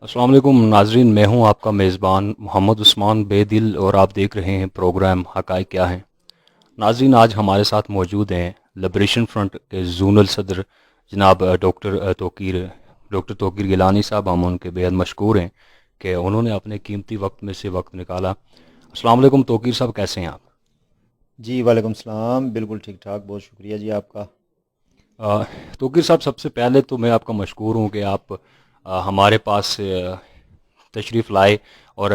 السلام علیکم ناظرین، میں ہوں آپ کا میزبان محمد عثمان بے دل اور آپ دیکھ رہے ہیں پروگرام حقائق کیا ہیں۔ ناظرین، آج ہمارے ساتھ موجود ہیں لبریشن فرنٹ کے زونل صدر جناب ڈاکٹر توقیر گیلانی صاحب۔ ہم ان کے بےحد مشکور ہیں کہ انہوں نے اپنے قیمتی وقت میں سے وقت نکالا۔ السلام علیکم توقیر صاحب، کیسے ہیں آپ؟ جی وعلیکم السلام، بالکل ٹھیک ٹھاک، بہت شکریہ جی آپ کا۔ توقیر صاحب، سب سے پہلے تو میں آپ کا مشکور ہوں کہ آپ ہمارے پاس تشریف لائے اور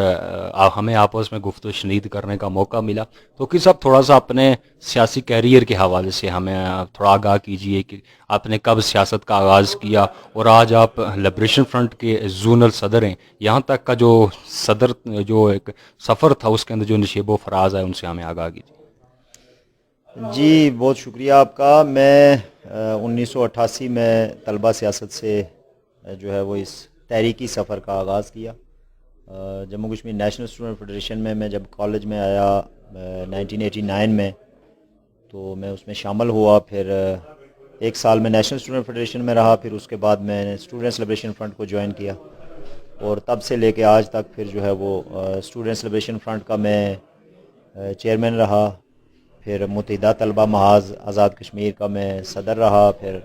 ہمیں آپس میں گفت و شنید کرنے کا موقع ملا۔ توقیر صاحب، تھوڑا سا اپنے سیاسی کیریئر کے حوالے سے ہمیں تھوڑا آگاہ کیجئے کہ آپ نے کب سیاست کا آغاز کیا اور آج آپ لبریشن فرنٹ کے زونل صدر ہیں۔ یہاں تک کا جو صدر جو ایک سفر تھا اس کے اندر جو نشیب و فراز ہے ان سے ہمیں آگاہ کیجیے۔ جی بہت شکریہ آپ کا۔ میں 1988 میں طلبہ سیاست سے جو ہے وہ اس تحریکی سفر کا آغاز کیا۔ Jammu Kashmir national student federation میں جب کالج میں آیا 1989 میں، تو میں اس میں شامل ہوا۔ پھر ایک سال میں نیشنل اسٹوڈنٹ فیڈریشن میں رہا، پھر اس کے بعد میں نے اسٹوڈنٹس لبریشن فرنٹ کو جوائن کیا، اور تب سے لے کے آج تک پھر جو ہے وہ اسٹوڈنٹس لبریشن فرنٹ کا میں چیئرمین رہا۔ پھر متحدہ طلبہ محاذ آزاد کشمیر کا میں صدر رہا۔ پھر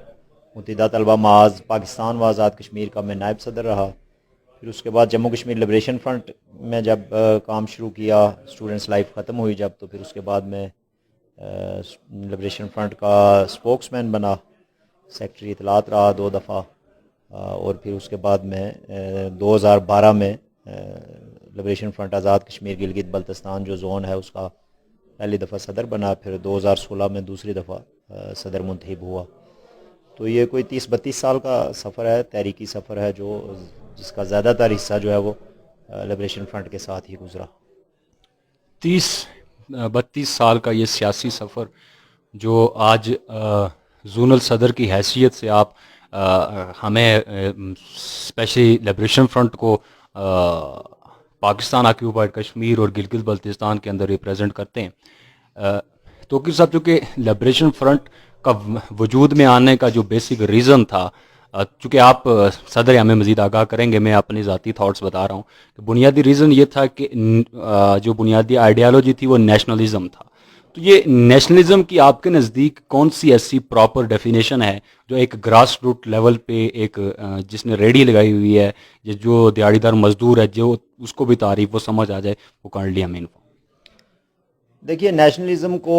متحدہ طلبہ محاذ پاکستان و آزاد کشمیر کا میں نائب صدر رہا۔ پھر اس کے بعد جموں کشمیر لبریشن فرنٹ میں جب کام شروع کیا، اسٹوڈنٹس لائف ختم ہوئی جب، تو پھر اس کے بعد میں لبریشن فرنٹ کا سپوکس مین بنا، سیکٹری اطلاعات رہا 2 دفعہ، اور پھر اس کے بعد میں 2012 میں لبریشن فرنٹ آزاد کشمیر گلگت بلتستان جو زون ہے اس کا پہلی دفعہ صدر بنا۔ پھر 2016 میں دوسری دفعہ صدر منتخب ہوا۔ تو یہ کوئی 30-32 سال کا سفر ہے، تحریکی سفر ہے، جس کا زیادہ تر حصہ جو ہے وہ لبریشن فرنٹ کے ساتھ ہی گزرا۔ 30-32 سال کا یہ سیاسی سفر جو آج زونل صدر کی حیثیت سے آپ ہمیں اسپیشلی لبریشن فرنٹ کو پاکستان آکیوپائڈ کشمیر اور گلگت بلتستان کے اندر ریپریزنٹ کرتے ہیں۔ توقیر صاحب، چونکہ لبریشن فرنٹ کا وجود میں آنے کا جو بیسک ریزن تھا، چونکہ آپ صدر ہمیں مزید آگاہ کریں گے، میں اپنی ذاتی تھاٹس بتا رہا ہوں کہ بنیادی ریزن یہ تھا کہ جو بنیادی آئیڈیالوجی تھی وہ نیشنلزم تھا۔ تو یہ نیشنلزم کی آپ کے نزدیک کون سی ایسی پراپر ڈیفینیشن ہے جو ایک گراس روٹ لیول پہ ایک جس نے ریڈی لگائی ہوئی ہے، جو دیہڑی دار مزدور ہے، جو اس کو بھی تعریف وہ سمجھ آ جائے، وہ کائنڈلی ہمیں انفو۔ دیکھیے، نیشنلزم کو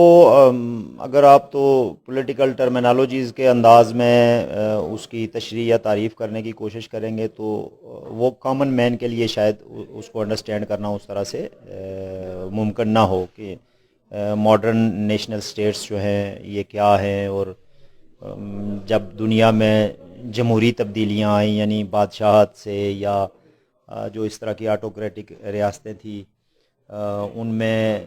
اگر آپ تو پولیٹیکل ٹرمینالوجیز کے انداز میں اس کی تشریح یا تعریف کرنے کی کوشش کریں گے تو وہ کامن مین کے لیے شاید اس کو انڈرسٹینڈ کرنا اس طرح سے ممکن نہ ہو کہ ماڈرن نیشنل سٹیٹس جو ہیں یہ کیا ہیں، اور جب دنیا میں جمہوری تبدیلیاں آئیں، یعنی بادشاہت سے یا جو اس طرح کی آٹوکریٹک ریاستیں تھیں ان میں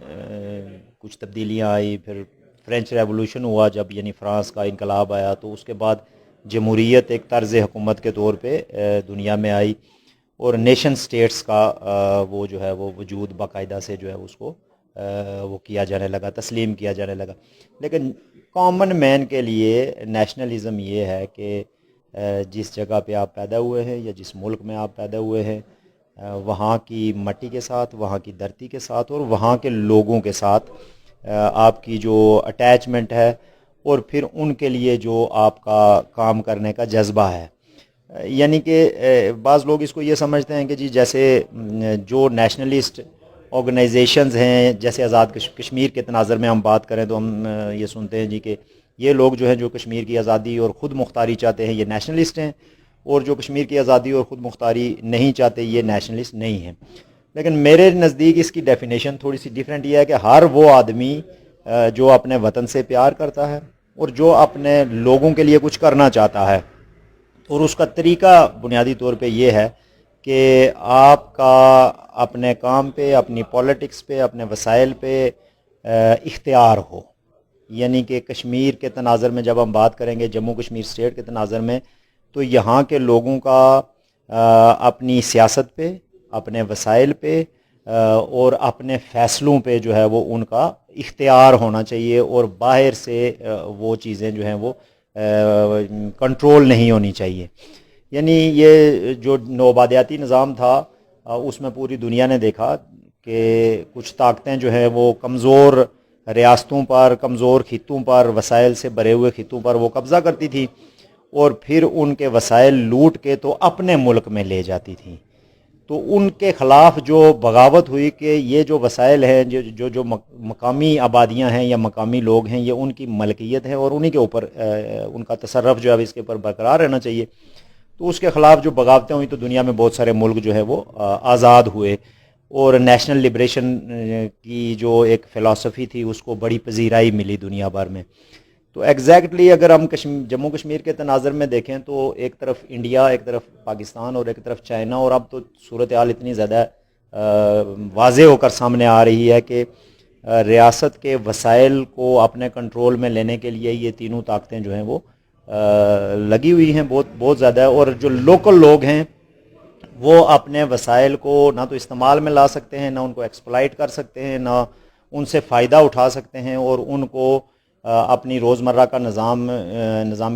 کچھ تبدیلیاں آئی، پھر فرینچ ریولوشن ہوا جب، یعنی فرانس کا انقلاب آیا، تو اس کے بعد جمہوریت ایک طرز حکومت کے طور پہ دنیا میں آئی، اور نیشن سٹیٹس کا وہ جو ہے وہ وجود باقاعدہ سے جو ہے اس کو وہ کیا جانے لگا، تسلیم کیا جانے لگا۔ لیکن کامن مین کے لیے نیشنلزم یہ ہے کہ جس جگہ پہ آپ پیدا ہوئے ہیں یا جس ملک میں آپ پیدا ہوئے ہیں، وہاں کی مٹی کے ساتھ، وہاں کی دھرتی کے ساتھ اور وہاں کے لوگوں کے ساتھ آپ کی جو اٹیچمنٹ ہے، اور پھر ان کے لیے جو آپ کا کام کرنے کا جذبہ ہے۔ یعنی کہ بعض لوگ اس کو یہ سمجھتے ہیں کہ جی جیسے جو نیشنلسٹ آرگنائزیشنز ہیں، جیسے آزاد کشمیر کے تناظر میں ہم بات کریں تو ہم یہ سنتے ہیں جی کہ یہ لوگ جو ہیں جو کشمیر کی آزادی اور خود مختاری چاہتے ہیں یہ نیشنلسٹ ہیں، اور جو کشمیر کی آزادی اور خود مختاری نہیں چاہتے یہ نیشنلسٹ نہیں ہیں۔ لیکن میرے نزدیک اس کی ڈیفینیشن تھوڑی سی ڈیفرنٹ یہ ہے کہ ہر وہ آدمی جو اپنے وطن سے پیار کرتا ہے اور جو اپنے لوگوں کے لیے کچھ کرنا چاہتا ہے، اور اس کا طریقہ بنیادی طور پہ یہ ہے کہ آپ کا اپنے کام پہ، اپنی پولیٹکس پہ، اپنے وسائل پہ اختیار ہو۔ یعنی کہ کشمیر کے تناظر میں جب ہم بات کریں گے، جموں کشمیر اسٹیٹ کے تناظر میں، تو یہاں کے لوگوں کا اپنی سیاست پہ، اپنے وسائل پہ اور اپنے فیصلوں پہ جو ہے وہ ان کا اختیار ہونا چاہیے، اور باہر سے وہ چیزیں جو ہیں وہ کنٹرول نہیں ہونی چاہیے۔ یعنی یہ جو نوآبادیاتی نظام تھا اس میں پوری دنیا نے دیکھا کہ کچھ طاقتیں جو ہیں وہ کمزور ریاستوں پر، کمزور خطوں پر، وسائل سے بھرے ہوئے خطوں پر وہ قبضہ کرتی تھی اور پھر ان کے وسائل لوٹ کے تو اپنے ملک میں لے جاتی تھیں. تو ان کے خلاف جو بغاوت ہوئی کہ یہ جو وسائل ہیں، جو مقامی آبادیاں ہیں یا مقامی لوگ ہیں، یہ ان کی ملکیت ہے اور انہی کے اوپر ان کا تصرف جو ہے اس کے اوپر برقرار رہنا چاہیے. تو اس کے خلاف جو بغاوتیں ہوئیں تو دنیا میں بہت سارے ملک جو ہے وہ آزاد ہوئے، اور نیشنل لبریشن کی جو ایک فلسفی تھی اس کو بڑی پذیرائی ملی دنیا بھر میں. تو ایگزیکٹلی اگر ہم جموں کشمیر کے تناظر میں دیکھیں تو ایک طرف انڈیا، ایک طرف پاکستان اور ایک طرف چائنا، اور اب تو صورتحال اتنی زیادہ واضح ہو کر سامنے آ رہی ہے کہ ریاست کے وسائل کو اپنے کنٹرول میں لینے کے لیے یہ تینوں طاقتیں جو ہیں وہ لگی ہوئی ہیں بہت زیادہ. اور جو لوکل لوگ ہیں وہ اپنے وسائل کو نہ تو استعمال میں لا سکتے ہیں، نہ ان کو ایکسپلائٹ کر سکتے ہیں، نہ ان سے فائدہ اٹھا سکتے ہیں، اور ان کو اپنی روزمرہ کا نظام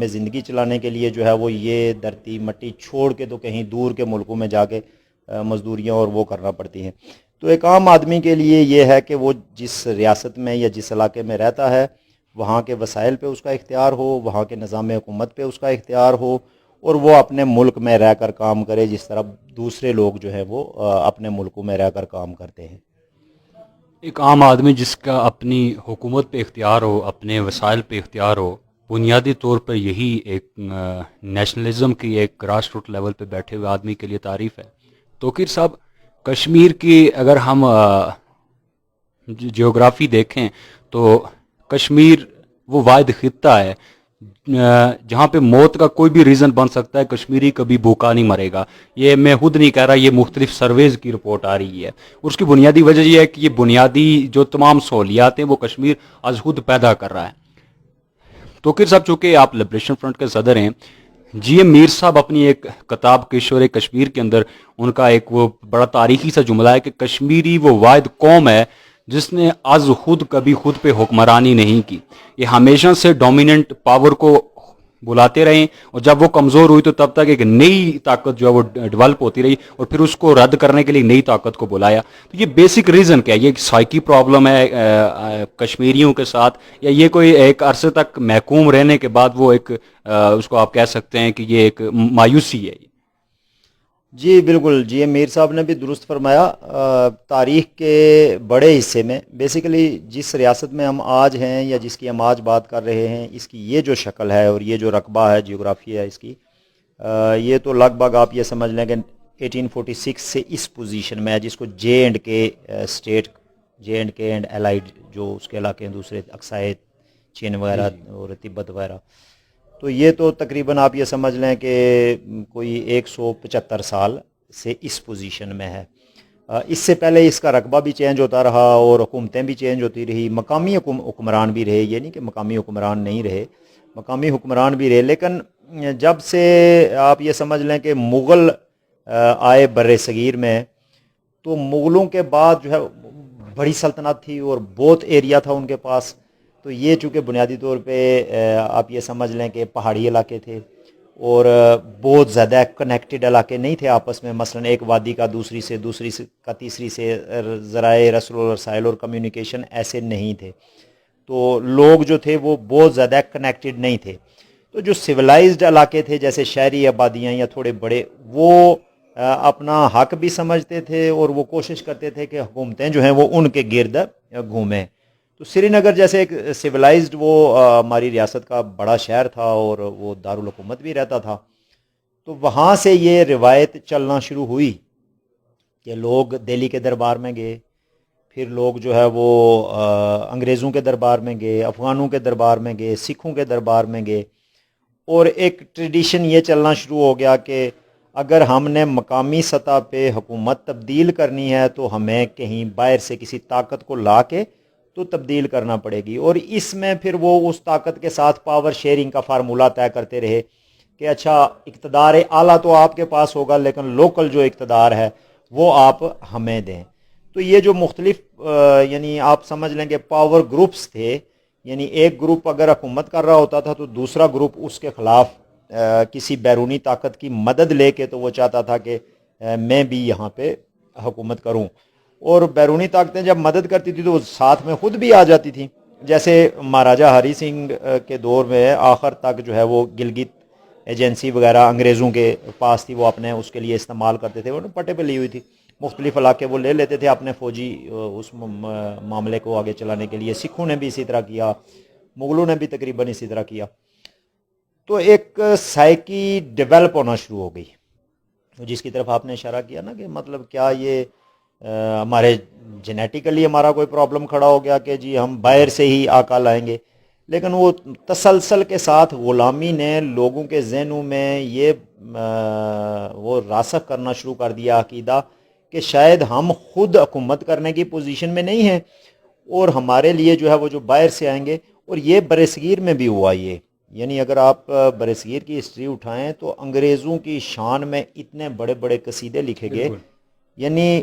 زندگی چلانے کے لیے جو ہے وہ یہ دھرتی مٹی چھوڑ کے تو کہیں دور کے ملکوں میں جا کے مزدوریاں اور وہ کرنا پڑتی ہیں. تو ایک عام آدمی کے لیے یہ ہے کہ وہ جس ریاست میں یا جس علاقے میں رہتا ہے وہاں کے وسائل پہ اس کا اختیار ہو، وہاں کے نظام حکومت پہ اس کا اختیار ہو، اور وہ اپنے ملک میں رہ کر کام کرے جس طرح دوسرے لوگ جو ہے وہ اپنے ملکوں میں رہ کر کام کرتے ہیں. ایک عام آدمی جس کا اپنی حکومت پہ اختیار ہو، اپنے وسائل پہ اختیار ہو، بنیادی طور پر یہی ایک نیشنلزم کی ایک گراس روٹ لیول پہ بیٹھے ہوئے آدمی کے لیے تعریف ہے. توقیر صاحب، کشمیر کی اگر ہم جیوگرافی دیکھیں تو کشمیر وہ واحد خطہ ہے جہاں پہ موت کا کوئی بھی ریزن بن سکتا ہے، کشمیری کبھی بھوکا نہیں مرے گا. یہ میں خود نہیں کہہ رہا، یہ مختلف سرویز کی رپورٹ آ رہی ہے. اس کی بنیادی وجہ یہ ہے کہ یہ بنیادی جو تمام سہولیات ہیں وہ کشمیر از خود پیدا کر رہا ہے. توقیر صاحب، چونکہ آپ لبریشن فرنٹ کے صدر ہیں، جی ایم میر صاحب اپنی ایک کتاب کشور کشمیر کے اندر ان کا ایک وہ بڑا تاریخی سا جملہ ہے کہ کشمیری وہ واحد قوم ہے جس نے از خود کبھی خود پہ حکمرانی نہیں کی. یہ ہمیشہ سے ڈومیننٹ پاور کو بلاتے رہیں، اور جب وہ کمزور ہوئی تو تب تک ایک نئی طاقت جو ہے وہ ڈیولپ ہوتی رہی، اور پھر اس کو رد کرنے کے لیے نئی طاقت کو بلایا. تو یہ بیسک ریزن کیا ہے؟ یہ ایک سائیکی پرابلم ہے کشمیریوں کے ساتھ، یا یہ کوئی ایک عرصے تک محکوم رہنے کے بعد وہ ایک اس کو آپ کہہ سکتے ہیں کہ یہ ایک مایوسی ہے؟ جی بالکل، جی ایم میر صاحب نے بھی درست فرمایا. تاریخ کے بڑے حصے میں بیسیکلی جس ریاست میں ہم آج ہیں یا جس کی ہم آج بات کر رہے ہیں، اس کی یہ جو شکل ہے اور یہ جو رقبہ ہے، جیوگرافی ہے اس کی، یہ تو لگ بھگ آپ یہ سمجھ لیں کہ 1846 سے اس پوزیشن میں ہے، جس کو جے اینڈ کے اسٹیٹ، جے اینڈ کے اینڈ الائیڈ جو اس کے علاقے ہیں دوسرے اقصائے چین وغیرہ اور تبت وغیرہ. تو یہ تو تقریباً آپ یہ سمجھ لیں کہ کوئی 175 سال سے اس پوزیشن میں ہے. اس سے پہلے اس کا رقبہ بھی چینج ہوتا رہا اور حکومتیں بھی چینج ہوتی رہی، مقامی حکمران بھی رہے. یہ نہیں کہ مقامی حکمران نہیں رہے، مقامی حکمران بھی رہے. لیکن جب سے آپ یہ سمجھ لیں کہ مغل آئے بر صغیر میں، تو مغلوں کے بعد جو ہے بڑی سلطنت تھی اور بہت ایریا تھا ان کے پاس. تو یہ چونکہ بنیادی طور پہ آپ یہ سمجھ لیں کہ پہاڑی علاقے تھے اور بہت زیادہ کنیکٹڈ علاقے نہیں تھے آپس میں. مثلا ایک وادی کا دوسری سے کا تیسری سے ذرائع رسل و رسائل اور کمیونیکیشن ایسے نہیں تھے. تو لوگ جو تھے وہ بہت زیادہ کنیکٹڈ نہیں تھے. تو جو سویلائزڈ علاقے تھے جیسے شہری آبادیاں یا تھوڑے بڑے، وہ اپنا حق بھی سمجھتے تھے اور وہ کوشش کرتے تھے کہ حکومتیں جو ہیں وہ ان کے گرد گھومیں. تو سری نگر جیسے ایک سویلائزڈ وہ ہماری ریاست کا بڑا شہر تھا اور وہ دارالحکومت بھی رہتا تھا. تو وہاں سے یہ روایت چلنا شروع ہوئی کہ لوگ دہلی کے دربار میں گئے، پھر لوگ جو ہے وہ انگریزوں کے دربار میں گئے، افغانوں کے دربار میں گئے، سکھوں کے دربار میں گئے. اور ایک ٹریڈیشن یہ چلنا شروع ہو گیا کہ اگر ہم نے مقامی سطح پہ حکومت تبدیل کرنی ہے تو ہمیں کہیں باہر سے کسی طاقت کو لا کے تو تبدیل کرنا پڑے گی. اور اس میں پھر وہ اس طاقت کے ساتھ پاور شیئرنگ کا فارمولہ طے کرتے رہے کہ اچھا اقتدار اعلیٰ تو آپ کے پاس ہوگا لیکن لوکل جو اقتدار ہے وہ آپ ہمیں دیں. تو یہ جو مختلف یعنی آپ سمجھ لیں کہ پاور گروپس تھے، یعنی ایک گروپ اگر حکومت کر رہا ہوتا تھا تو دوسرا گروپ اس کے خلاف کسی بیرونی طاقت کی مدد لے کے تو وہ چاہتا تھا کہ میں بھی یہاں پہ حکومت کروں، اور بیرونی طاقتیں جب مدد کرتی تھی تو وہ ساتھ میں خود بھی آ جاتی تھیں. جیسے مہاراجہ ہری سنگھ کے دور میں آخر تک جو ہے وہ گلگت ایجنسی وغیرہ انگریزوں کے پاس تھی، وہ اپنے اس کے لیے استعمال کرتے تھے، وہ پٹے پہ لی ہوئی تھی، مختلف علاقے وہ لے لیتے تھے اپنے فوجی اس معاملے کو آگے چلانے کے لیے. سکھوں نے بھی اسی طرح کیا، مغلوں نے بھی تقریباً اسی طرح کیا. تو ایک سائیکی ڈیولپ ہونا شروع ہو گئی، جس کی طرف آپ نے اشارہ کیا نا کہ مطلب کیا یہ ہمارے جینیٹیکلی ہمارا کوئی پرابلم کھڑا ہو گیا کہ جی ہم باہر سے ہی آقا لائیں گے. لیکن وہ تسلسل کے ساتھ غلامی نے لوگوں کے ذہنوں میں یہ وہ راسخ کرنا شروع کر دیا عقیدہ کہ شاید ہم خود حکومت کرنے کی پوزیشن میں نہیں ہیں، اور ہمارے لیے جو ہے وہ جو باہر سے آئیں گے. اور یہ برصغیر میں بھی ہوا یہ، یعنی اگر آپ برصغیر کی ہسٹری اٹھائیں تو انگریزوں کی شان میں اتنے بڑے بڑے قصیدے لکھے گئے. یعنی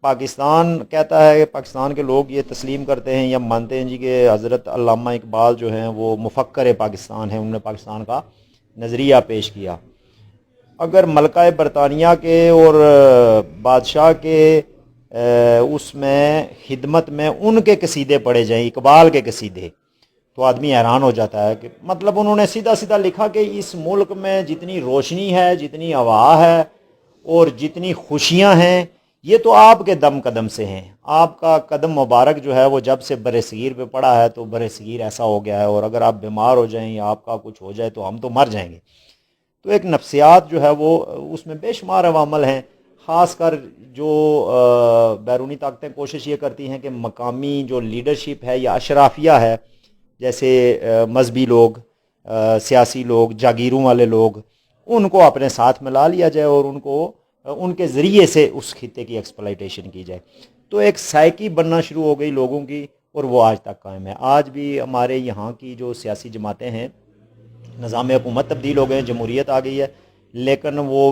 پاکستان کہتا ہے کہ پاکستان کے لوگ یہ تسلیم کرتے ہیں یا مانتے ہیں جی کہ حضرت علامہ اقبال جو ہیں وہ مفکر پاکستان ہیں، انہوں نے پاکستان کا نظریہ پیش کیا. اگر ملکہ برطانیہ کے اور بادشاہ کے اس میں خدمت میں ان کے قصیدے پڑھے جائیں، اقبال کے قصیدے، تو آدمی حیران ہو جاتا ہے کہ مطلب انہوں نے سیدھا سیدھا لکھا کہ اس ملک میں جتنی روشنی ہے، جتنی ہوا ہے اور جتنی خوشیاں ہیں، یہ تو آپ کے دم قدم سے ہیں. آپ کا قدم مبارک جو ہے وہ جب سے برصغیر پہ پڑا ہے تو برصغیر ایسا ہو گیا ہے، اور اگر آپ بیمار ہو جائیں یا آپ کا کچھ ہو جائے تو ہم تو مر جائیں گے. تو ایک نفسیات جو ہے وہ اس میں بے شمار عوامل ہیں. خاص کر جو بیرونی طاقتیں کوشش یہ کرتی ہیں کہ مقامی جو لیڈرشپ ہے یا اشرافیہ ہے، جیسے مذہبی لوگ، سیاسی لوگ، جاگیروں والے لوگ، ان کو اپنے ساتھ ملا لیا جائے اور ان کو ان کے ذریعے سے اس خطے کی ایکسپلائٹیشن کی جائے. تو ایک سائیکی بننا شروع ہو گئی لوگوں کی، اور وہ آج تک قائم ہے. آج بھی ہمارے یہاں کی جو سیاسی جماعتیں ہیں، نظام حکومت تبدیل ہو گئے، جمہوریت آ گئی ہے، لیکن وہ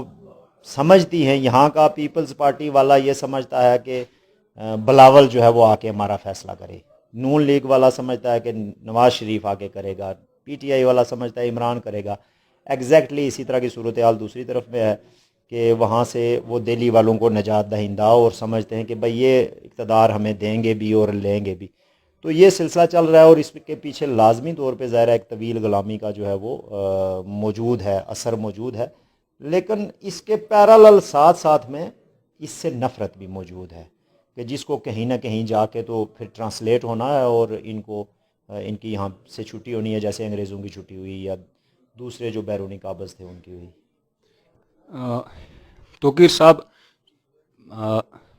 سمجھتی ہیں، یہاں کا پیپلز پارٹی والا یہ سمجھتا ہے کہ بلاول جو ہے وہ آ کے ہمارا فیصلہ کرے، نون لیگ والا سمجھتا ہے کہ نواز شریف آ کے کرے گا، پی ٹی آئی والا سمجھتا ہے عمران کرے گا. ایگزیکٹلی اسی طرح کی صورتحال دوسری طرف میں ہے کہ وہاں سے وہ دہلی والوں کو نجات دہندہ اور سمجھتے ہیں کہ بھئی یہ اقتدار ہمیں دیں گے بھی اور لیں گے بھی. تو یہ سلسلہ چل رہا ہے، اور اس کے پیچھے لازمی طور پہ ظاہر ہے ایک طویل غلامی کا جو ہے وہ موجود ہے، اثر موجود ہے. لیکن اس کے پیرالل ساتھ ساتھ میں اس سے نفرت بھی موجود ہے کہ جس کو کہیں نہ کہیں جا کے تو پھر ٹرانسلیٹ ہونا ہے، اور ان کو ان کی یہاں سے چھٹی ہونی ہے، جیسے انگریزوں کی چھٹی ہوئی یا دوسرے جو بیرونی قابض تھے ان کی ہوئی. توقیر صاحب،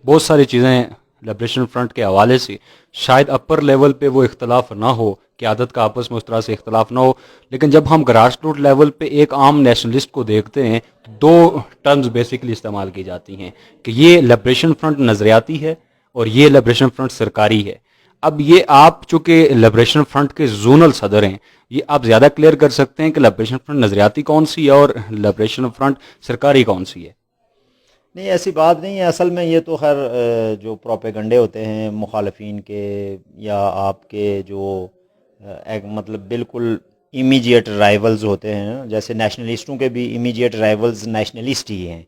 بہت ساری چیزیں لبریشن فرنٹ کے حوالے سے شاید اپر لیول پہ وہ اختلاف نہ ہو، قیادت کا آپس میں اس طرح سے اختلاف نہ ہو، لیکن جب ہم گراس روٹ لیول پہ ایک عام نیشنلسٹ کو دیکھتے ہیں تو دو ٹرمز بیسیکلی استعمال کی جاتی ہیں کہ یہ لبریشن فرنٹ نظریاتی ہے اور یہ لبریشن فرنٹ سرکاری ہے. اب یہ آپ چونکہ لبریشن فرنٹ کے زونل صدر ہیں، یہ آپ زیادہ کلیئر کر سکتے ہیں کہ لبریشن فرنٹ نظریاتی کون سی ہے اور لبریشن فرنٹ سرکاری کون سی ہے؟ نہیں، ایسی بات نہیں ہے. اصل میں یہ تو خیر جو پروپیگنڈے ہوتے ہیں مخالفین کے یا آپ کے جو مطلب بالکل امیجیٹ رائیولز ہوتے ہیں، جیسے نیشنلسٹوں کے بھی امیجیٹ رائیولز نیشنلسٹ ہی ہیں.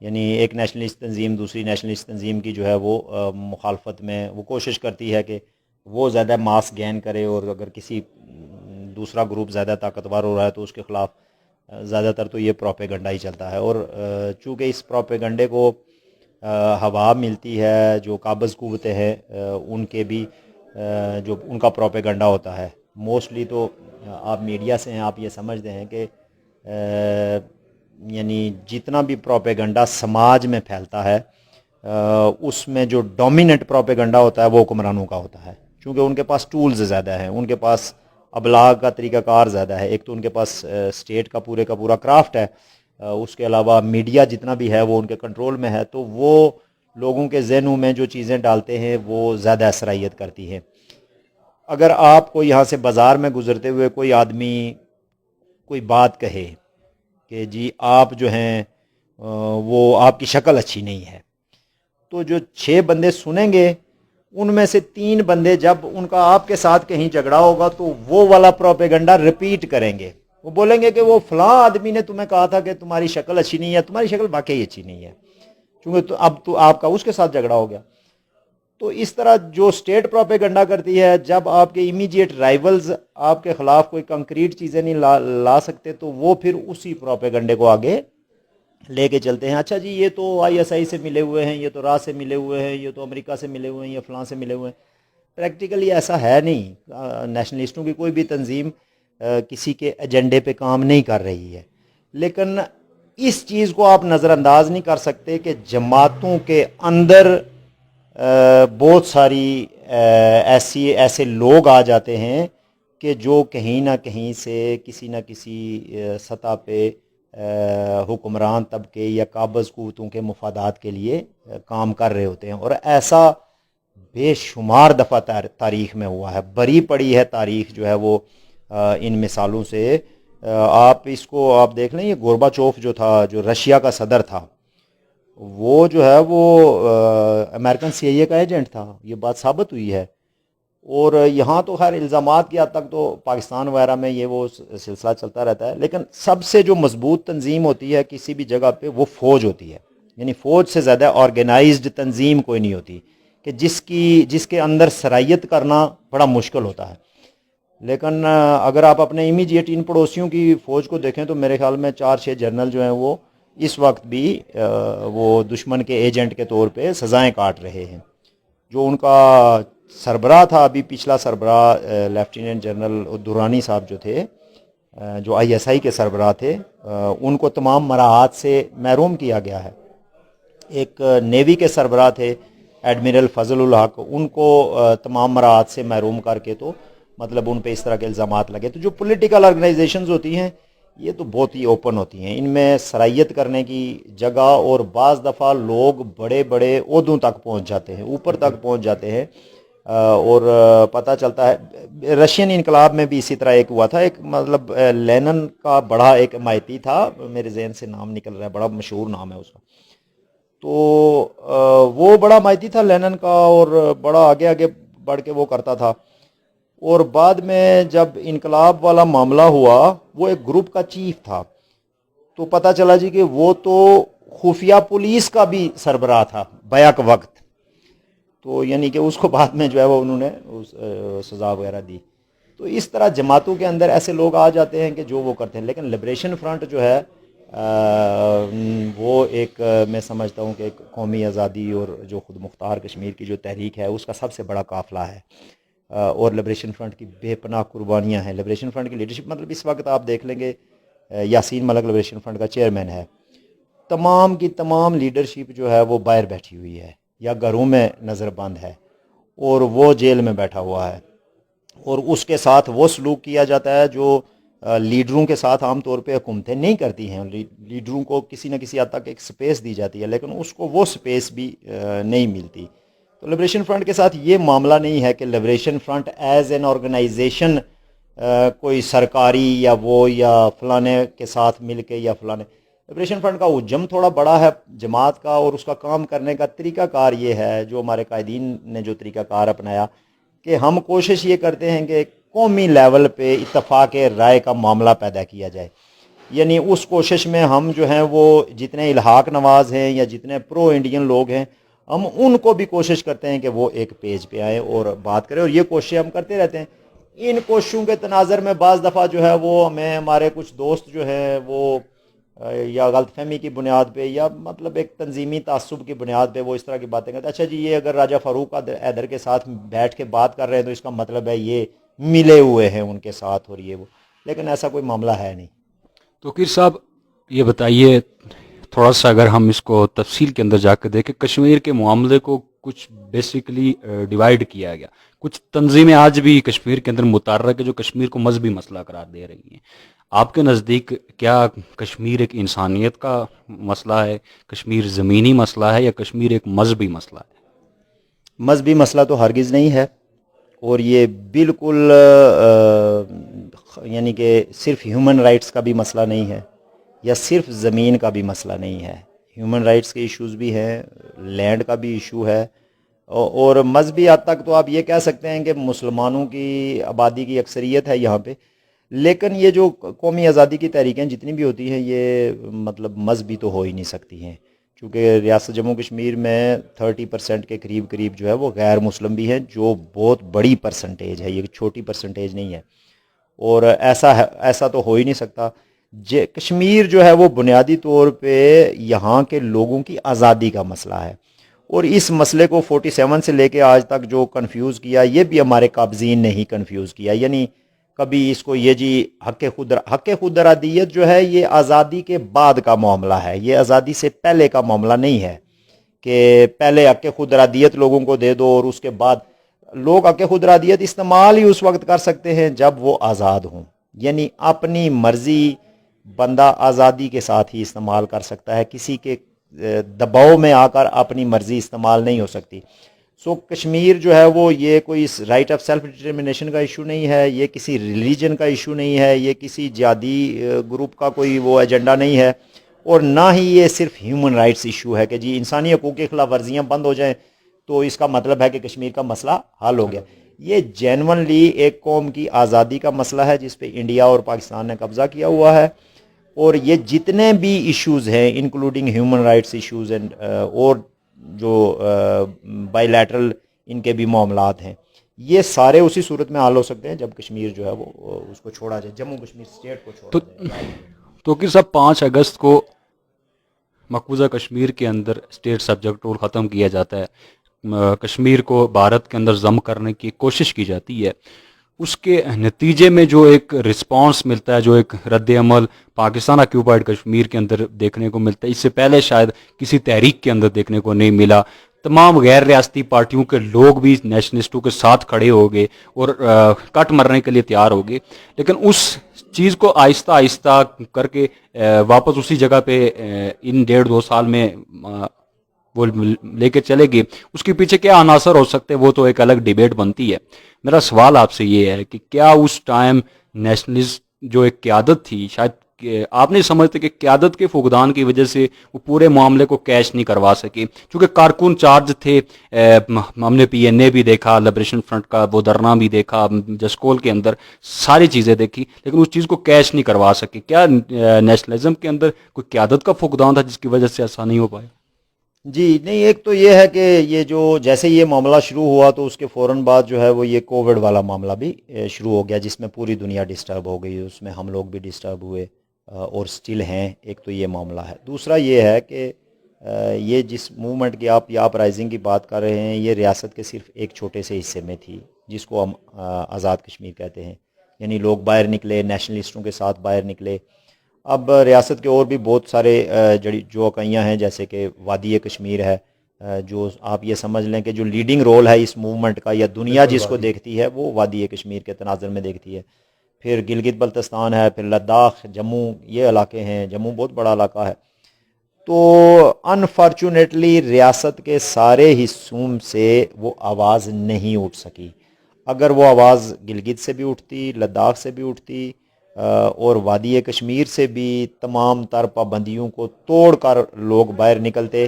یعنی ایک نیشنلسٹ تنظیم دوسری نیشنلسٹ تنظیم کی جو ہے وہ مخالفت میں وہ کوشش کرتی ہے کہ وہ زیادہ ماس گین کرے، اور اگر کسی دوسرا گروپ زیادہ طاقتور ہو رہا ہے تو اس کے خلاف زیادہ تر تو یہ پروپیگنڈا ہی چلتا ہے. اور چونکہ اس پروپیگنڈے کو ہوا ملتی ہے، جو قابض قوتیں ہیں ان کے بھی جو ان کا پروپیگنڈا ہوتا ہے موسٹلی، تو آپ میڈیا سے ہیں، آپ یہ سمجھتے ہیں کہ یعنی جتنا بھی پروپیگنڈا سماج میں پھیلتا ہے اس میں جو ڈومیننٹ پروپیگنڈا ہوتا ہے وہ حکمرانوں کا ہوتا ہے، چونکہ ان کے پاس ٹولز زیادہ ہیں، ان کے پاس ابلاغ کا طریقہ کار زیادہ ہے. ایک تو ان کے پاس اسٹیٹ کا پورا کرافٹ ہے، اس کے علاوہ میڈیا جتنا بھی ہے وہ ان کے کنٹرول میں ہے، تو وہ لوگوں کے ذہنوں میں جو چیزیں ڈالتے ہیں وہ زیادہ اثرائیت کرتی ہیں. اگر آپ کو یہاں سے بازار میں گزرتے ہوئے کوئی آدمی کوئی بات کہے کہ جی آپ جو ہیں وہ آپ کی شکل اچھی نہیں ہے، تو جو 6 بندے سنیں گے ان میں سے 3 بندے جب ان کا آپ کے ساتھ کہیں جھگڑا ہوگا تو وہ والا پروپیگنڈا ریپیٹ کریں گے، وہ بولیں گے کہ وہ فلاں آدمی نے تمہیں کہا تھا کہ تمہاری شکل اچھی نہیں ہے. تمہاری شکل واقعی اچھی نہیں ہے, کیونکہ اب تو آپ کا اس کے ساتھ جھگڑا ہو گیا. تو اس طرح جو اسٹیٹ پروپیگنڈا کرتی ہے, جب آپ کے امیڈیٹ رائیولز آپ کے خلاف کوئی کنکریٹ چیزیں نہیں لا سکتے, تو وہ پھر اسی پروپیگنڈے کو آگے لے کے چلتے ہیں. اچھا جی یہ تو آئی ایس آئی سے ملے ہوئے ہیں, یہ تو را سے ملے ہوئے ہیں, یہ تو امریکہ سے ملے ہوئے ہیں, یہ فلاں سے ملے ہوئے ہیں. پریکٹیکلی ایسا ہے نہیں. نیشنلسٹوں کی کوئی بھی تنظیم کسی کے ایجنڈے پہ کام نہیں کر رہی ہے, لیکن اس چیز کو آپ نظر انداز نہیں کر سکتے کہ جماعتوں کے اندر بہت ساری ایسے لوگ آ جاتے ہیں کہ جو کہیں نہ کہیں سے کسی نہ کسی سطح پہ حکمران طبقے یا قابض قوتوں کے مفادات کے لیے کام کر رہے ہوتے ہیں. اور ایسا بے شمار دفعہ تاریخ میں ہوا ہے, بری پڑی ہے تاریخ جو ہے وہ ان مثالوں سے. آپ اس کو آپ دیکھ لیں, یہ گورباچوف جو تھا, جو رشیا کا صدر تھا, وہ جو ہے وہ امریکن سی آئی اے کا ایجنٹ تھا. یہ بات ثابت ہوئی ہے. اور یہاں تو خیر الزامات کی حد تک تو پاکستان وغیرہ میں یہ وہ سلسلہ چلتا رہتا ہے, لیکن سب سے جو مضبوط تنظیم ہوتی ہے کسی بھی جگہ پہ وہ فوج ہوتی ہے. یعنی فوج سے زیادہ آرگنائزڈ تنظیم کوئی نہیں ہوتی, کہ جس کے اندر سرائیت کرنا بڑا مشکل ہوتا ہے. لیکن اگر آپ اپنے امیڈیٹ ان پڑوسیوں کی فوج کو دیکھیں تو میرے خیال میں 4-6 جنرل جو ہیں وہ اس وقت بھی وہ دشمن کے ایجنٹ کے طور پہ سزائیں کاٹ رہے ہیں. جو ان کا سربراہ تھا ابھی پچھلا سربراہ لیفٹیننٹ جنرل دورانی صاحب جو تھے, جو آئی ایس آئی کے سربراہ تھے, ان کو تمام مراحات سے محروم کیا گیا ہے. ایک نیوی کے سربراہ تھے ایڈمرل فضل الحق, ان کو تمام مراحات سے محروم کر کے تو مطلب ان پہ اس طرح کے الزامات لگے. تو جو پولیٹیکل آرگنائزیشنز ہوتی ہیں یہ تو بہت ہی اوپن ہوتی ہیں, ان میں سرائیت کرنے کی جگہ, اور بعض دفعہ لوگ بڑے بڑے عہدوں تک پہنچ جاتے ہیں, اوپر تک پہنچ جاتے ہیں. اور پتہ چلتا ہے رشین انقلاب میں بھی اسی طرح ایک ہوا تھا. ایک مطلب لینن کا بڑا ایک حمایتی تھا, میرے ذہن سے نام نکل رہا ہے, بڑا مشہور نام ہے اس کا. تو وہ بڑا حمایتی تھا لینن کا, اور بڑا آگے آگے بڑھ کے وہ کرتا تھا. اور بعد میں جب انقلاب والا معاملہ ہوا, وہ ایک گروپ کا چیف تھا, تو پتہ چلا جی کہ وہ تو خفیہ پولیس کا بھی سربراہ تھا بیک وقت. تو یعنی کہ اس کو بعد میں جو ہے وہ انہوں نے سزا وغیرہ دی. تو اس طرح جماعتوں کے اندر ایسے لوگ آ جاتے ہیں کہ جو وہ کرتے ہیں. لیکن لبریشن فرنٹ جو ہے وہ ایک میں سمجھتا ہوں کہ ایک قومی آزادی اور جو خود مختار کشمیر کی جو تحریک ہے اس کا سب سے بڑا قافلہ ہے, اور لبریشن فرنٹ کی بے پناہ قربانیاں ہیں. لبریشن فرنٹ کی لیڈرشپ, مطلب اس وقت آپ دیکھ لیں گے یاسین ملک لبریشن فرنٹ کا چیئرمین ہے, تمام کی تمام لیڈرشپ جو ہے وہ باہر بیٹھی ہوئی ہے یا گھروں میں نظر بند ہے, اور وہ جیل میں بیٹھا ہوا ہے. اور اس کے ساتھ وہ سلوک کیا جاتا ہے جو لیڈروں کے ساتھ عام طور پہ حکومتیں نہیں کرتی ہیں. لیڈروں کو کسی نہ کسی حد تک ایک سپیس دی جاتی ہے, لیکن اس کو وہ سپیس بھی نہیں ملتی. تو لبریشن فرنٹ کے ساتھ یہ معاملہ نہیں ہے کہ liberation front as an organisation کوئی سرکاری یا وہ یا فلانے کے ساتھ مل کے یا فلانے. لبریشن فرنٹ کا حجم تھوڑا بڑا ہے جماعت کا, اور اس کا کام کرنے کا طریقہ کار یہ ہے, جو ہمارے قائدین نے جو طریقہ کار اپنایا, کہ ہم کوشش یہ کرتے ہیں کہ قومی لیول پہ اتفاق رائے کا معاملہ پیدا کیا جائے. یعنی اس کوشش میں ہم جو ہیں وہ جتنے الحاق نواز ہیں یا جتنے پرو انڈین لوگ ہیں, ہم ان کو بھی کوشش کرتے ہیں کہ وہ ایک پیج پہ آئیں اور بات کریں, اور یہ کوششیں ہم کرتے رہتے ہیں. ان کوششوں کے تناظر میں بعض دفعہ جو ہے وہ ہمیں ہمارے کچھ دوست جو ہیں وہ یا غلط فہمی کی بنیاد پہ یا مطلب ایک تنظیمی تعصب کی بنیاد پہ وہ اس طرح کی باتیں کرتے ہیں. اچھا جی یہ اگر راجہ فاروق حیدر کے ساتھ بیٹھ کے بات کر رہے ہیں تو اس کا مطلب ہے یہ ملے ہوئے ہیں ان کے ساتھ اور یہ وہ, لیکن ایسا کوئی معاملہ ہے نہیں. توقیر صاحب یہ بتائیے تھوڑا سا, اگر ہم اس کو تفصیل کے اندر جا کے دیکھیں, کشمیر کے معاملے کو کچھ بیسیکلی ڈیوائیڈ کیا گیا. کچھ تنظیمیں آج بھی کشمیر کے اندر متحرک ہے جو کشمیر کو مذہبی مسئلہ قرار دے رہی ہیں. آپ کے نزدیک کیا کشمیر ایک انسانیت کا مسئلہ ہے, کشمیر زمینی مسئلہ ہے, یا کشمیر ایک مذہبی مسئلہ ہے؟ مذہبی مسئلہ تو ہرگز نہیں ہے, اور یہ بالکل یعنی کہ صرف ہیومن رائٹس کا بھی مسئلہ نہیں ہے, یا صرف زمین کا بھی مسئلہ نہیں ہے. ہیومن رائٹس کے ایشوز بھی ہیں, لینڈ کا بھی ایشو ہے, اور مذہبی حد تک تو آپ یہ کہہ سکتے ہیں کہ مسلمانوں کی آبادی کی اکثریت ہے یہاں پہ, لیکن یہ جو قومی آزادی کی تحریکیں جتنی بھی ہوتی ہیں یہ مطلب مذہبی تو ہو ہی نہیں سکتی ہیں، چونکہ ریاست جموں کشمیر میں 30% کے قریب جو ہے وہ غیر مسلم بھی ہیں، جو بہت بڑی پرسنٹیج ہے، یہ چھوٹی پرسنٹیج نہیں ہے، اور ایسا تو ہو ہی نہیں سکتا۔ کشمیر جو ہے وہ بنیادی طور پہ یہاں کے لوگوں کی آزادی کا مسئلہ ہے، اور اس مسئلے کو 47 سے لے کے آج تک جو کنفیوز کیا، یہ بھی ہمارے قابضین نے ہی کنفیوز کیا، یعنی کبھی اس کو یہ جی حق خود ارادیت جو ہے یہ آزادی کے بعد کا معاملہ ہے، یہ آزادی سے پہلے کا معاملہ نہیں ہے کہ پہلے حق خود ارادیت لوگوں کو دے دو اور اس کے بعد لوگ حق خود ارادیت استعمال ہی اس وقت کر سکتے ہیں جب وہ آزاد ہوں، یعنی اپنی مرضی بندہ آزادی کے ساتھ ہی استعمال کر سکتا ہے، کسی کے دباؤ میں آ کر اپنی مرضی استعمال نہیں ہو سکتی۔ کشمیر جو ہے وہ یہ کوئی رائٹ آف سیلف ڈٹرمنیشن کا ایشو نہیں ہے، یہ کسی ریلیجن کا ایشو نہیں ہے، یہ کسی جہادی گروپ کا کوئی وہ ایجنڈا نہیں ہے، اور نہ ہی یہ صرف ہیومن رائٹس ایشو ہے کہ جی انسانی حقوق کی خلاف ورزیاں بند ہو جائیں تو اس کا مطلب ہے کہ کشمیر کا مسئلہ حل ہو گیا۔ یہ جینونلی ایک قوم کی آزادی کا مسئلہ ہے جس پہ انڈیا اور پاکستان نے قبضہ کیا ہوا ہے، اور یہ جتنے بھی ایشوز ہیں انکلوڈنگ ہیومن رائٹس ایشوز اور جو بائی لیٹرل ان کے بھی معاملات ہیں، یہ سارے اسی صورت میں حل ہو سکتے ہیں جب کشمیر جو ہے وہ اس کو چھوڑا جائے، جموں کشمیر اسٹیٹ کو چھوڑا جائے۔ تو کہ صاحب 5 اگست کو مقبوضہ کشمیر کے اندر اسٹیٹ سبجیکٹ رول ختم کیا جاتا ہے، کشمیر کو بھارت کے اندر ضم کرنے کی کوشش کی جاتی ہے، اس کے نتیجے میں جو ایک رسپانس ملتا ہے، جو ایک رد عمل پاکستان آکیوپائڈ کشمیر کے اندر دیکھنے کو ملتا ہے، اس سے پہلے شاید کسی تحریک کے اندر دیکھنے کو نہیں ملا۔ تمام غیر ریاستی پارٹیوں کے لوگ بھی نیشنلسٹوں کے ساتھ کھڑے ہو گئے اور کٹ مرنے کے لیے تیار ہو گئے، لیکن اس چیز کو آہستہ آہستہ کر کے واپس اسی جگہ پہ ان 1.5-2 سال میں وہ لے کے چلے گئے۔ اس کے پیچھے کیا عناصر ہو سکتے ہیں وہ تو ایک الگ ڈیبیٹ بنتی ہے۔ میرا سوال آپ سے یہ ہے کہ کیا اس ٹائم نیشنلسٹ جو ایک قیادت تھی، شاید آپ نہیں سمجھتے کہ قیادت کے فقدان کی وجہ سے وہ پورے معاملے کو کیش نہیں کروا سکے، چونکہ کارکن چارج تھے، ہم نے پی این اے بھی دیکھا، لبریشن فرنٹ کا وہ دھرنا بھی دیکھا، جسکول کے اندر ساری چیزیں دیکھی، لیکن اس چیز کو کیش نہیں کروا سکے۔ کیا نیشنلزم کے اندر کوئی قیادت کا فقدان تھا جس کی وجہ سے ایسا نہیں ہو پایا؟ جی نہیں، ایک تو یہ ہے کہ یہ جو جیسے یہ معاملہ شروع ہوا تو اس کے فوراً بعد جو ہے وہ یہ کووڈ والا معاملہ بھی شروع ہو گیا، جس میں پوری دنیا ڈسٹرب ہو گئی، اس میں ہم لوگ بھی ڈسٹرب ہوئے اور سٹل ہیں۔ ایک تو یہ معاملہ ہے، دوسرا یہ ہے کہ یہ جس موومنٹ کی آپ یا اپ رائزنگ کی بات کر رہے ہیں، یہ ریاست کے صرف ایک چھوٹے سے حصے میں تھی جس کو ہم آزاد کشمیر کہتے ہیں، یعنی لوگ باہر نکلے، نیشنلسٹوں کے ساتھ باہر نکلے۔ اب ریاست کے اور بھی بہت سارے جو اکائیاں ہیں، جیسے کہ وادی کشمیر ہے، جو آپ یہ سمجھ لیں کہ جو لیڈنگ رول ہے اس موومنٹ کا یا دنیا جس کو دیکھتی ہے وہ وادی کشمیر کے تناظر میں دیکھتی ہے۔ پھر گلگت بلتستان ہے، پھر لداخ، جموں، یہ علاقے ہیں، جموں بہت بڑا علاقہ ہے۔ تو انفارچونیٹلی ریاست کے سارے حصوں سے وہ آواز نہیں اٹھ سکی۔ اگر وہ آواز گلگت سے بھی اٹھتی، لداخ سے بھی اٹھتی اور وادی کشمیر سے بھی تمام تر پابندیوں کو توڑ کر لوگ باہر نکلتے،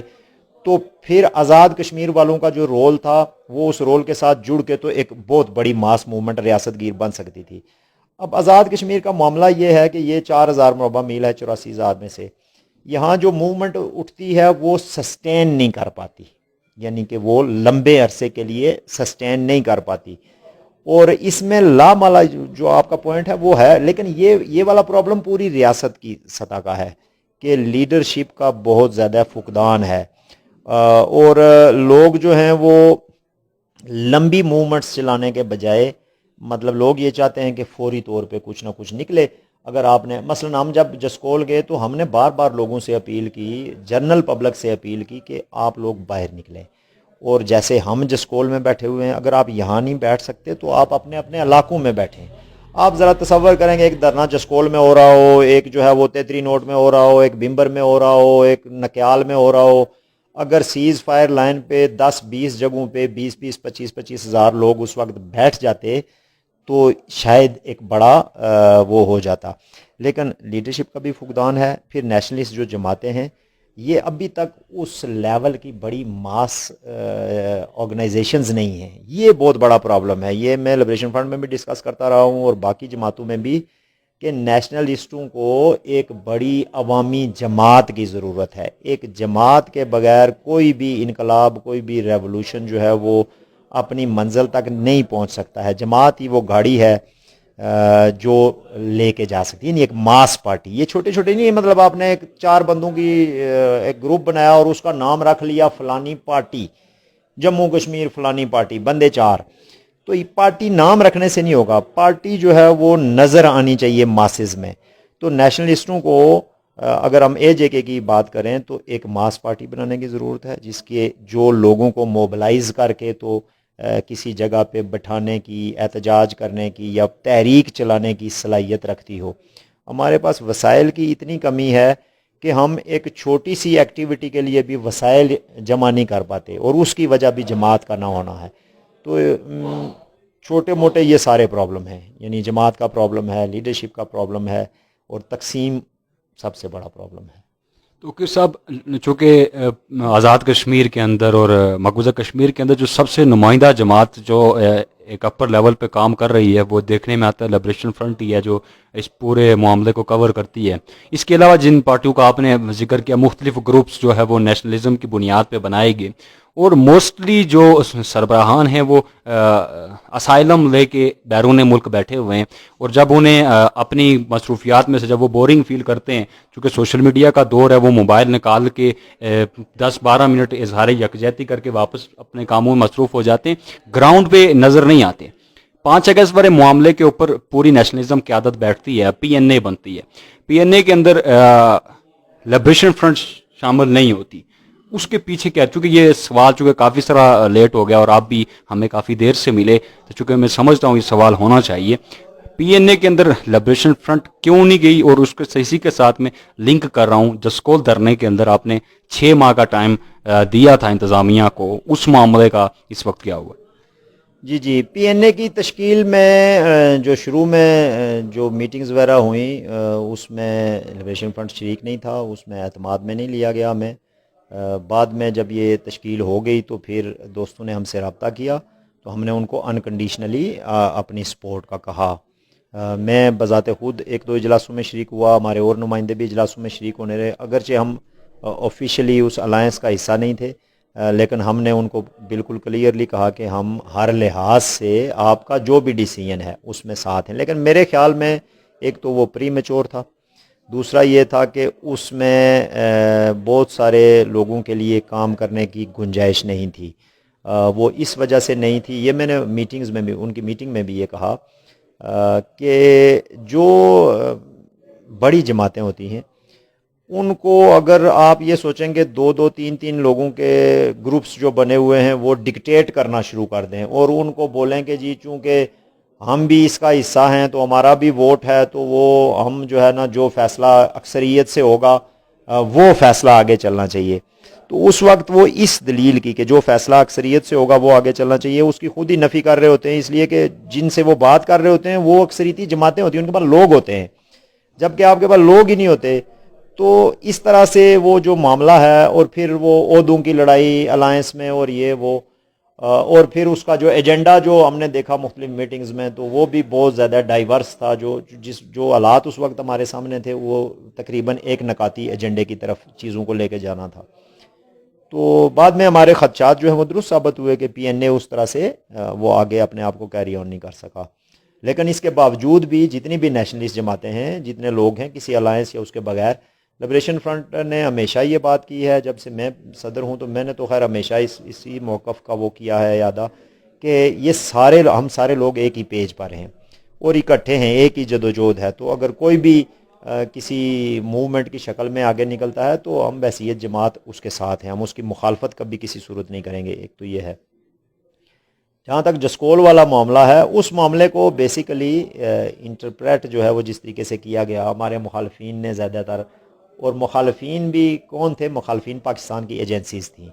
تو پھر آزاد کشمیر والوں کا جو رول تھا وہ اس رول کے ساتھ جڑ کے تو ایک بہت بڑی ماس موومنٹ ریاست گیر بن سکتی تھی۔ اب آزاد کشمیر کا معاملہ یہ ہے کہ یہ 4000 مربع میل ہے 84,000 میں سے، یہاں جو موومنٹ اٹھتی ہے وہ سسٹین نہیں کر پاتی، یعنی کہ وہ لمبے عرصے کے لیے سسٹین نہیں کر پاتی، اور اس میں لامالا جو آپ کا پوائنٹ ہے وہ ہے، لیکن یہ والا پرابلم پوری ریاست کی سطح کا ہے کہ لیڈرشپ کا بہت زیادہ فقدان ہے، اور لوگ جو ہیں وہ لمبی موومنٹس چلانے کے بجائے مطلب لوگ یہ چاہتے ہیں کہ فوری طور پہ کچھ نہ کچھ نکلے۔ اگر آپ نے مثلا ہم جب جسکول گئے تو ہم نے بار بار لوگوں سے اپیل کی، جنرل پبلک سے اپیل کی کہ آپ لوگ باہر نکلیں، اور جیسے ہم جسکول میں بیٹھے ہوئے ہیں، اگر آپ یہاں نہیں بیٹھ سکتے تو آپ اپنے اپنے علاقوں میں بیٹھیں۔ آپ ذرا تصور کریں گے ایک دھرنا جسکول میں ہو رہا ہو، ایک جو ہے وہ تیتری نوٹ میں ہو رہا ہو، ایک بمبر میں ہو رہا ہو، ایک نکیال میں ہو رہا ہو، اگر سیز فائر لائن پہ 10-20 جگہوں پہ 20-20 25-25 ہزار لوگ اس وقت بیٹھ جاتے تو شاید ایک بڑا وہ ہو جاتا، لیکن لیڈرشپ کا بھی فقدان ہے۔ پھر نیشنلسٹ جو جماعتیں ہیں یہ ابھی تک اس لیول کی بڑی ماس آرگنائزیشنز نہیں ہیں، یہ بہت بڑا پرابلم ہے۔ یہ میں لبریشن فرنٹ میں بھی ڈسکس کرتا رہا ہوں اور باقی جماعتوں میں بھی کہ نیشنلسٹوں کو ایک بڑی عوامی جماعت کی ضرورت ہے. ایک جماعت کے بغیر کوئی بھی انقلاب، کوئی بھی ریولوشن جو ہے وہ اپنی منزل تک نہیں پہنچ سکتا ہے. جماعت ہی وہ گاڑی ہے جو لے کے جا سکتی ہے. یعنی ایک ماس پارٹی، یہ چھوٹے چھوٹے نہیں، مطلب آپ نے ایک 4 بندوں کی ایک گروپ بنایا اور اس کا نام رکھ لیا فلانی پارٹی، جموں کشمیر فلانی پارٹی، بندے 4. تو یہ پارٹی نام رکھنے سے نہیں ہوگا، پارٹی جو ہے وہ نظر آنی چاہیے ماسز میں. تو نیشنلسٹوں کو اگر ہم اے جے کے کی بات کریں تو ایک ماس پارٹی بنانے کی ضرورت ہے، جس کے جو لوگوں کو موبلائز کر کے تو کسی جگہ پہ بٹھانے کی، احتجاج کرنے کی یا تحریک چلانے کی صلاحیت رکھتی ہو. ہمارے پاس وسائل کی اتنی کمی ہے کہ ہم ایک چھوٹی سی ایکٹیویٹی کے لیے بھی وسائل جمع نہیں کر پاتے، اور اس کی وجہ بھی جماعت کا نہ ہونا ہے. تو چھوٹے موٹے یہ سارے پرابلم ہیں، یعنی جماعت کا پرابلم ہے، لیڈرشپ کا پرابلم ہے، اور تقسیم سب سے بڑا پرابلم ہے. تو کہ صاحب، چونکہ آزاد کشمیر کے اندر اور مقبوضہ کشمیر کے اندر جو سب سے نمائندہ جماعت جو ایک اپر لیول پہ کام کر رہی ہے وہ دیکھنے میں آتا ہے لبریشن فرنٹ ہی ہے، جو اس پورے معاملے کو کور کرتی ہے. اس کے علاوہ جن پارٹیوں کا آپ نے ذکر کیا، مختلف گروپس جو ہے وہ نیشنلزم کی بنیاد پہ بنائے گئے، اور موسٹلی جو سربراہان ہیں وہ اسائلم لے کے بیرون ملک بیٹھے ہوئے ہیں، اور جب انہیں اپنی مصروفیات میں سے جب وہ بورنگ فیل کرتے ہیں، چونکہ سوشل میڈیا کا دور ہے، وہ موبائل نکال کے 10-12 منٹ اظہار یکجہتی کر کے واپس اپنے کاموں میں مصروف ہو جاتے ہیں، گراؤنڈ پہ نظر نہیں آتے. 5 اگست والے معاملے کے اوپر پوری نیشنلزم کی عادت بیٹھتی ہے، پی این اے بنتی ہے. پی این اے کے اندر لبریشن فرنٹ شامل نہیں ہوتی. اس کے پیچھے کیا؟ چونکہ یہ سوال چونکہ کافی سارا لیٹ ہو گیا اور آپ بھی ہمیں کافی دیر سے ملے، تو چونکہ میں سمجھتا ہوں یہ سوال ہونا چاہیے، پی این اے کے اندر لبریشن فرنٹ کیوں نہیں گئی؟ اور اس کے اسی کے ساتھ میں لنک کر رہا ہوں، جسکول دھرنے کے اندر آپ نے 6 ماہ کا ٹائم دیا تھا انتظامیہ کو، اس معاملے کا اس وقت کیا ہوا؟ جی، پی این اے کی تشکیل میں جو شروع میں جو میٹنگز وغیرہ ہوئیں اس میں لبریشن فرنٹ شریک نہیں تھا، اس میں اعتماد میں نہیں لیا گیا ہمیں. بعد میں جب یہ تشکیل ہو گئی تو پھر دوستوں نے ہم سے رابطہ کیا، تو ہم نے ان کو انکنڈیشنلی اپنی سپورٹ کا کہا. میں بذات خود 1-2 اجلاسوں میں شریک ہوا، ہمارے اور نمائندے بھی اجلاسوں میں شریک ہونے رہے، اگرچہ ہم آفیشلی اس الائنس کا حصہ نہیں تھے، لیکن ہم نے ان کو بالکل کلیئرلی کہا کہ ہم ہر لحاظ سے آپ کا جو بھی ڈیسیژن ہے اس میں ساتھ ہیں. لیکن میرے خیال میں ایک تو وہ پری میچور تھا، دوسرا یہ تھا کہ اس میں بہت سارے لوگوں کے لیے کام کرنے کی گنجائش نہیں تھی. وہ اس وجہ سے نہیں تھی، یہ میں نے میٹنگز میں بھی، ان کی میٹنگ میں بھی یہ کہا کہ جو بڑی جماعتیں ہوتی ہیں ان کو اگر آپ یہ سوچیں گے 2-2 3-3 لوگوں کے گروپس جو بنے ہوئے ہیں وہ ڈکٹیٹ کرنا شروع کر دیں اور ان کو بولیں کہ جی چونکہ ہم بھی اس کا حصہ ہیں تو ہمارا بھی ووٹ ہے، تو وہ ہم جو ہے نا جو فیصلہ اکثریت سے ہوگا وہ فیصلہ آگے چلنا چاہیے. تو اس وقت وہ اس دلیل کی کہ جو فیصلہ اکثریت سے ہوگا وہ آگے چلنا چاہیے، اس کی خود ہی نفی کر رہے ہوتے ہیں، اس لیے کہ جن سے وہ بات کر رہے ہوتے ہیں وہ اکثریتی جماعتیں ہوتی ہیں، ان کے پاس لوگ ہوتے ہیں، جبکہ آپ کے پاس لوگ ہی نہیں ہوتے. تو اس طرح سے وہ جو معاملہ ہے، اور پھر وہ عہدوں کی لڑائی الائنس میں، اور یہ وہ اور پھر اس کا جو ایجنڈا جو ہم نے دیکھا مختلف میٹنگز میں، تو وہ بھی بہت زیادہ ڈائیورس تھا. جو حالات اس وقت ہمارے سامنے تھے وہ تقریباً ایک نکاتی ایجنڈے کی طرف چیزوں کو لے کے جانا تھا. تو بعد میں ہمارے خدشات جو ہیں وہ درست ثابت ہوئے کہ پی این اے اس طرح سے وہ آگے اپنے آپ کو کیری آن نہیں کر سکا. لیکن اس کے باوجود بھی جتنی بھی نیشنلسٹ جماعتیں ہیں، جتنے لوگ ہیں، کسی الائنس یا اس کے بغیر، لبریشن فرنٹ نے ہمیشہ یہ بات کی ہے، جب سے میں صدر ہوں تو میں نے تو خیر ہمیشہ اسی موقف کا وہ کیا ہے یادہ کہ یہ ہم سارے لوگ ایک ہی پیج پر ہیں اور اکٹھے ہیں، ایک ہی جدوجہد ہے. تو اگر کوئی بھی کسی موومنٹ کی شکل میں آگے نکلتا ہے تو ہم بحیثیت جماعت اس کے ساتھ ہیں، ہم اس کی مخالفت کبھی کسی صورت نہیں کریں گے. ایک تو یہ ہے. جہاں تک جسکول والا معاملہ ہے، اس معاملے کو بیسیکلی انٹرپریٹ جو ہے وہ جس طریقے سے کیا گیا، ہمارے مخالفین نے زیادہ تر، اور مخالفین بھی کون تھے؟ مخالفین پاکستان کی ایجنسیز تھیں،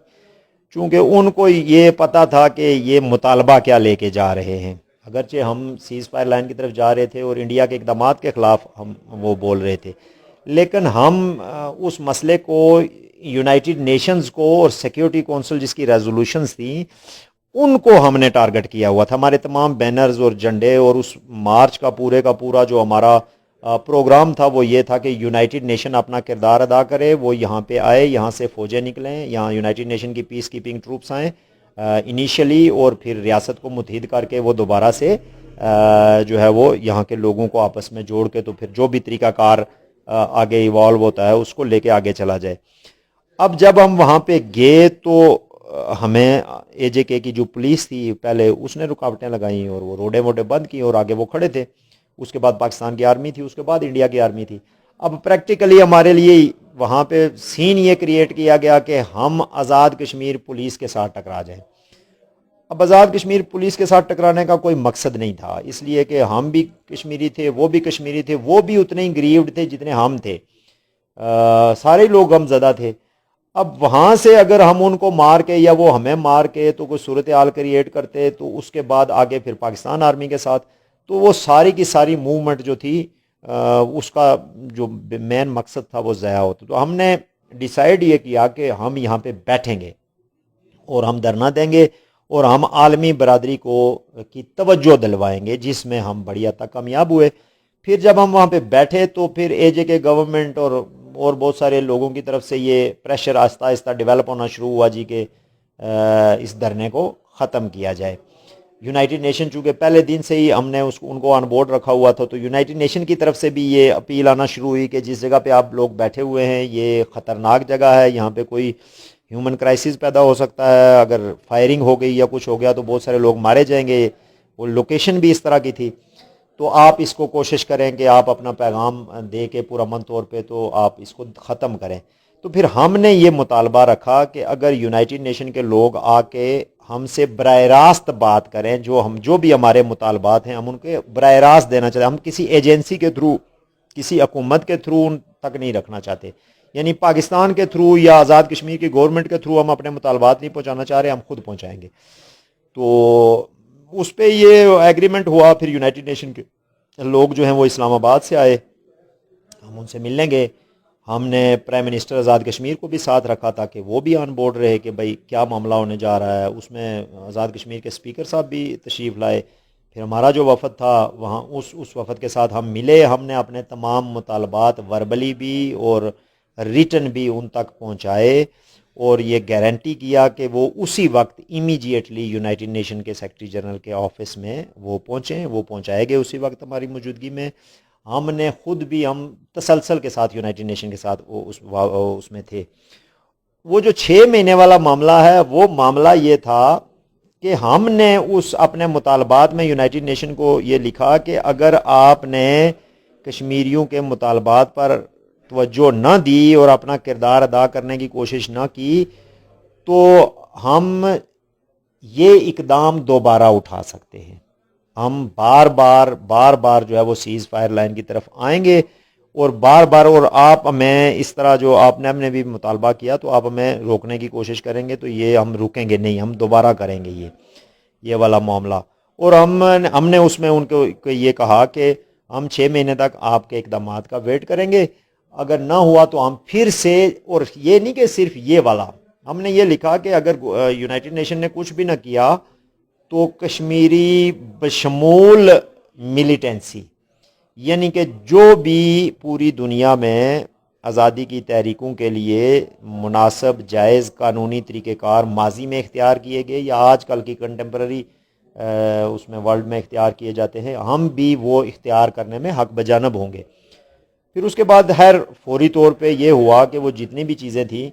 چونکہ ان کو یہ پتہ تھا کہ یہ مطالبہ کیا لے کے جا رہے ہیں. اگرچہ ہم سیز فائر لائن کی طرف جا رہے تھے اور انڈیا کے اقدامات کے خلاف ہم وہ بول رہے تھے، لیکن ہم اس مسئلے کو یونائٹڈ نیشنز کو اور سیکیورٹی کونسل جس کی ریزولوشنز تھیں ان کو ہم نے ٹارگٹ کیا ہوا تھا. ہمارے تمام بینرز اور جھنڈے اور اس مارچ کا پورا جو ہمارا پروگرام تھا وہ یہ تھا کہ یونائٹڈ نیشن اپنا کردار ادا کرے، وہ یہاں پہ آئے، یہاں سے فوجیں نکلیں، یہاں یونائٹڈ نیشن کی پیس کیپنگ ٹروپس آئیں انیشلی، اور پھر ریاست کو متحد کر کے وہ دوبارہ سے جو ہے وہ یہاں کے لوگوں کو آپس میں جوڑ کے تو پھر جو بھی طریقہ کار آگے ایوالو ہوتا ہے اس کو لے کے آگے چلا جائے۔ اب جب ہم وہاں پہ گئے تو ہمیں اے جے کے کی جو پولیس تھی پہلے اس نے رکاوٹیں لگائیں اور وہ روڈیں ووڈیں بند کی اور آگے وہ کھڑے تھے، اس کے بعد پاکستان کی آرمی تھی، اس کے بعد انڈیا کی آرمی تھی۔ اب پریکٹیکلی ہمارے لیے وہاں پہ سین یہ کریٹ کیا گیا کہ ہم آزاد کشمیر پولیس کے ساتھ ٹکرا جائیں۔ اب آزاد کشمیر پولیس کے ساتھ ٹکرانے کا کوئی مقصد نہیں تھا، اس لیے کہ ہم بھی کشمیری تھے، وہ بھی کشمیری تھے، وہ بھی اتنے ہی گریوڈ تھے جتنے ہم تھے، سارے لوگ غم زدہ تھے۔ اب وہاں سے اگر ہم ان کو مار کے یا وہ ہمیں مار کے تو کوئی صورتحال کریٹ کرتے تو اس کے بعد آگے پھر پاکستان آرمی کے ساتھ تو وہ ساری کی ساری موومنٹ جو تھی اس کا جو مین مقصد تھا وہ ضائع ہوتا۔ تو ہم نے ڈیسائیڈ یہ کیا کہ ہم یہاں پہ بیٹھیں گے اور ہم دھرنا دیں گے اور ہم عالمی برادری کی توجہ دلوائیں گے، جس میں ہم بڑی حد تک کامیاب ہوئے۔ پھر جب ہم وہاں پہ بیٹھے تو پھر اے جے کے گورنمنٹ اور بہت سارے لوگوں کی طرف سے یہ پریشر آہستہ آہستہ ڈیولپ ہونا شروع ہوا جی کہ اس دھرنے کو ختم کیا جائے۔ یونائٹڈ نیشن چونکہ پہلے دن سے ہی ہم نے ان کو آن بورڈ رکھا ہوا تھا، تو یونائٹڈ نیشن کی طرف سے بھی یہ اپیل آنا شروع ہوئی کہ جس جگہ پہ آپ لوگ بیٹھے ہوئے ہیں یہ خطرناک جگہ ہے، یہاں پہ کوئی ہیومن کرائسس پیدا ہو سکتا ہے، اگر فائرنگ ہو گئی یا کچھ ہو گیا تو بہت سارے لوگ مارے جائیں گے۔ وہ لوکیشن بھی اس طرح کی تھی، تو آپ اس کو کوشش کریں کہ آپ اپنا پیغام دے کے پرامن طور پہ تو آپ اس کو ختم کریں۔ تو پھر ہم نے یہ مطالبہ رکھا کہ اگر یونائٹڈ نیشن کے لوگ آ کے ہم سے براہ راست بات کریں، جو بھی ہمارے مطالبات ہیں ہم ان کے براہ راست دینا چاہتے ہیں، ہم کسی ایجنسی کے تھرو، کسی حکومت کے تھرو ان تک نہیں رکھنا چاہتے، یعنی پاکستان کے تھرو یا آزاد کشمیر کی گورنمنٹ کے تھرو ہم اپنے مطالبات نہیں پہنچانا چاہ رہے، ہم خود پہنچائیں گے۔ تو اس پہ یہ ایگریمنٹ ہوا۔ پھر یونائٹڈ نیشن کے لوگ جو ہیں وہ اسلام آباد سے آئے، ہم ان سے ملنے گئے۔ ہم نے پرائم منسٹر آزاد کشمیر کو بھی ساتھ رکھا تھا کہ وہ بھی آن بورڈ رہے کہ بھائی کیا معاملہ ہونے جا رہا ہے۔ اس میں آزاد کشمیر کے اسپیکر صاحب بھی تشریف لائے۔ پھر ہمارا جو وفد تھا وہاں اس وفد کے ساتھ ہم ملے، ہم نے اپنے تمام مطالبات وربلی بھی اور ریٹن بھی ان تک پہنچائے اور یہ گارنٹی کیا کہ وہ اسی وقت امیجیٹلی یونائٹڈ نیشن کے سیکرٹری جنرل کے آفس میں وہ پہنچیں، وہ پہنچائے گئے اسی وقت ہماری موجودگی میں۔ ہم نے خود بھی ہم تسلسل کے ساتھ یونائٹڈ نیشن کے ساتھ اس میں تھے۔ وہ جو 6 مہینے والا معاملہ ہے وہ معاملہ یہ تھا کہ ہم نے اس اپنے مطالبات میں یونائٹڈ نیشن کو یہ لکھا کہ اگر آپ نے کشمیریوں کے مطالبات پر توجہ نہ دی اور اپنا کردار ادا کرنے کی کوشش نہ کی تو ہم یہ اقدام دوبارہ اٹھا سکتے ہیں، ہم بار بار جو ہے وہ سیز فائر لائن کی طرف آئیں گے اور بار اور آپ ہمیں اس طرح جو آپ نے ہم نے بھی مطالبہ کیا تو آپ ہمیں روکنے کی کوشش کریں گے تو یہ ہم رکیں گے نہیں، ہم دوبارہ کریں گے یہ والا معاملہ۔ اور ہم نے اس میں ان کو یہ کہا کہ ہم 6 مہینے تک آپ کے اقدامات کا ویٹ کریں گے، اگر نہ ہوا تو ہم پھر سے، اور یہ نہیں کہ صرف یہ والا، ہم نے یہ لکھا کہ اگر یونائٹڈ نیشن نے کچھ بھی نہ کیا تو کشمیری بشمول ملیٹنسی، یعنی کہ جو بھی پوری دنیا میں آزادی کی تحریکوں کے لیے مناسب جائز قانونی طریقہ کار ماضی میں اختیار کیے گئے یا آج کل کی کنٹمپرری اس میں ورلڈ میں اختیار کیے جاتے ہیں، ہم بھی وہ اختیار کرنے میں حق بجانب ہوں گے۔ پھر اس کے بعد خیر فوری طور پہ یہ ہوا کہ وہ جتنی بھی چیزیں تھیں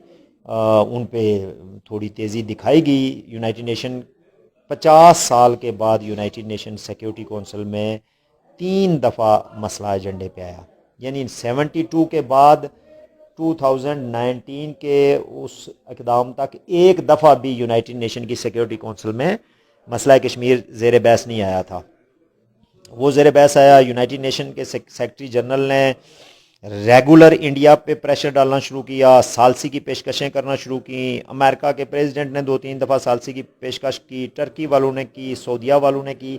ان پہ تھوڑی تیزی دکھائی گئی۔ یونائٹڈ نیشن 50 سال کے بعد یونائٹڈ نیشن سیکیورٹی کونسل میں 3 دفعہ مسئلہ ایجنڈے پہ آیا، یعنی 72 کے بعد 2019 کے اس اقدام تک ایک دفعہ بھی یونائٹڈ نیشن کی سیکیورٹی کونسل میں مسئلہ کشمیر زیر بحث نہیں آیا تھا۔ وہ زیر بحث آیا، یونائٹڈ نیشن کے سیکرٹری جنرل نے ریگولر انڈیا پہ پریشر ڈالنا شروع کیا، ثالثی کی پیشکشیں کرنا شروع کی، امریکہ کے پریزیڈنٹ نے 2-3 دفعہ ثالثی کی پیشکش کی، ٹرکی والوں نے کی، سعودیہ والوں نے کی۔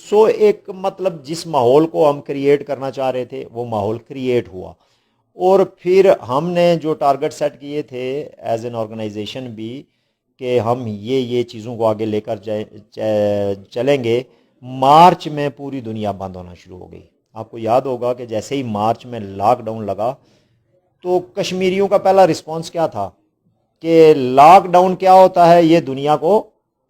سو ایک مطلب جس ماحول کو ہم کریٹ کرنا چاہ رہے تھے وہ ماحول کریٹ ہوا، اور پھر ہم نے جو ٹارگٹ سیٹ کیے تھے ایز این آرگنائزیشن بھی کہ ہم یہ چیزوں کو آگے لے کر چلیں گے، مارچ میں پوری دنیا بند ہونا شروع ہو گئی۔ آپ کو یاد ہوگا کہ جیسے ہی مارچ میں لاک ڈاؤن لگا تو کشمیریوں کا پہلا رسپانس کیا تھا کہ لاک ڈاؤن کیا ہوتا ہے یہ دنیا کو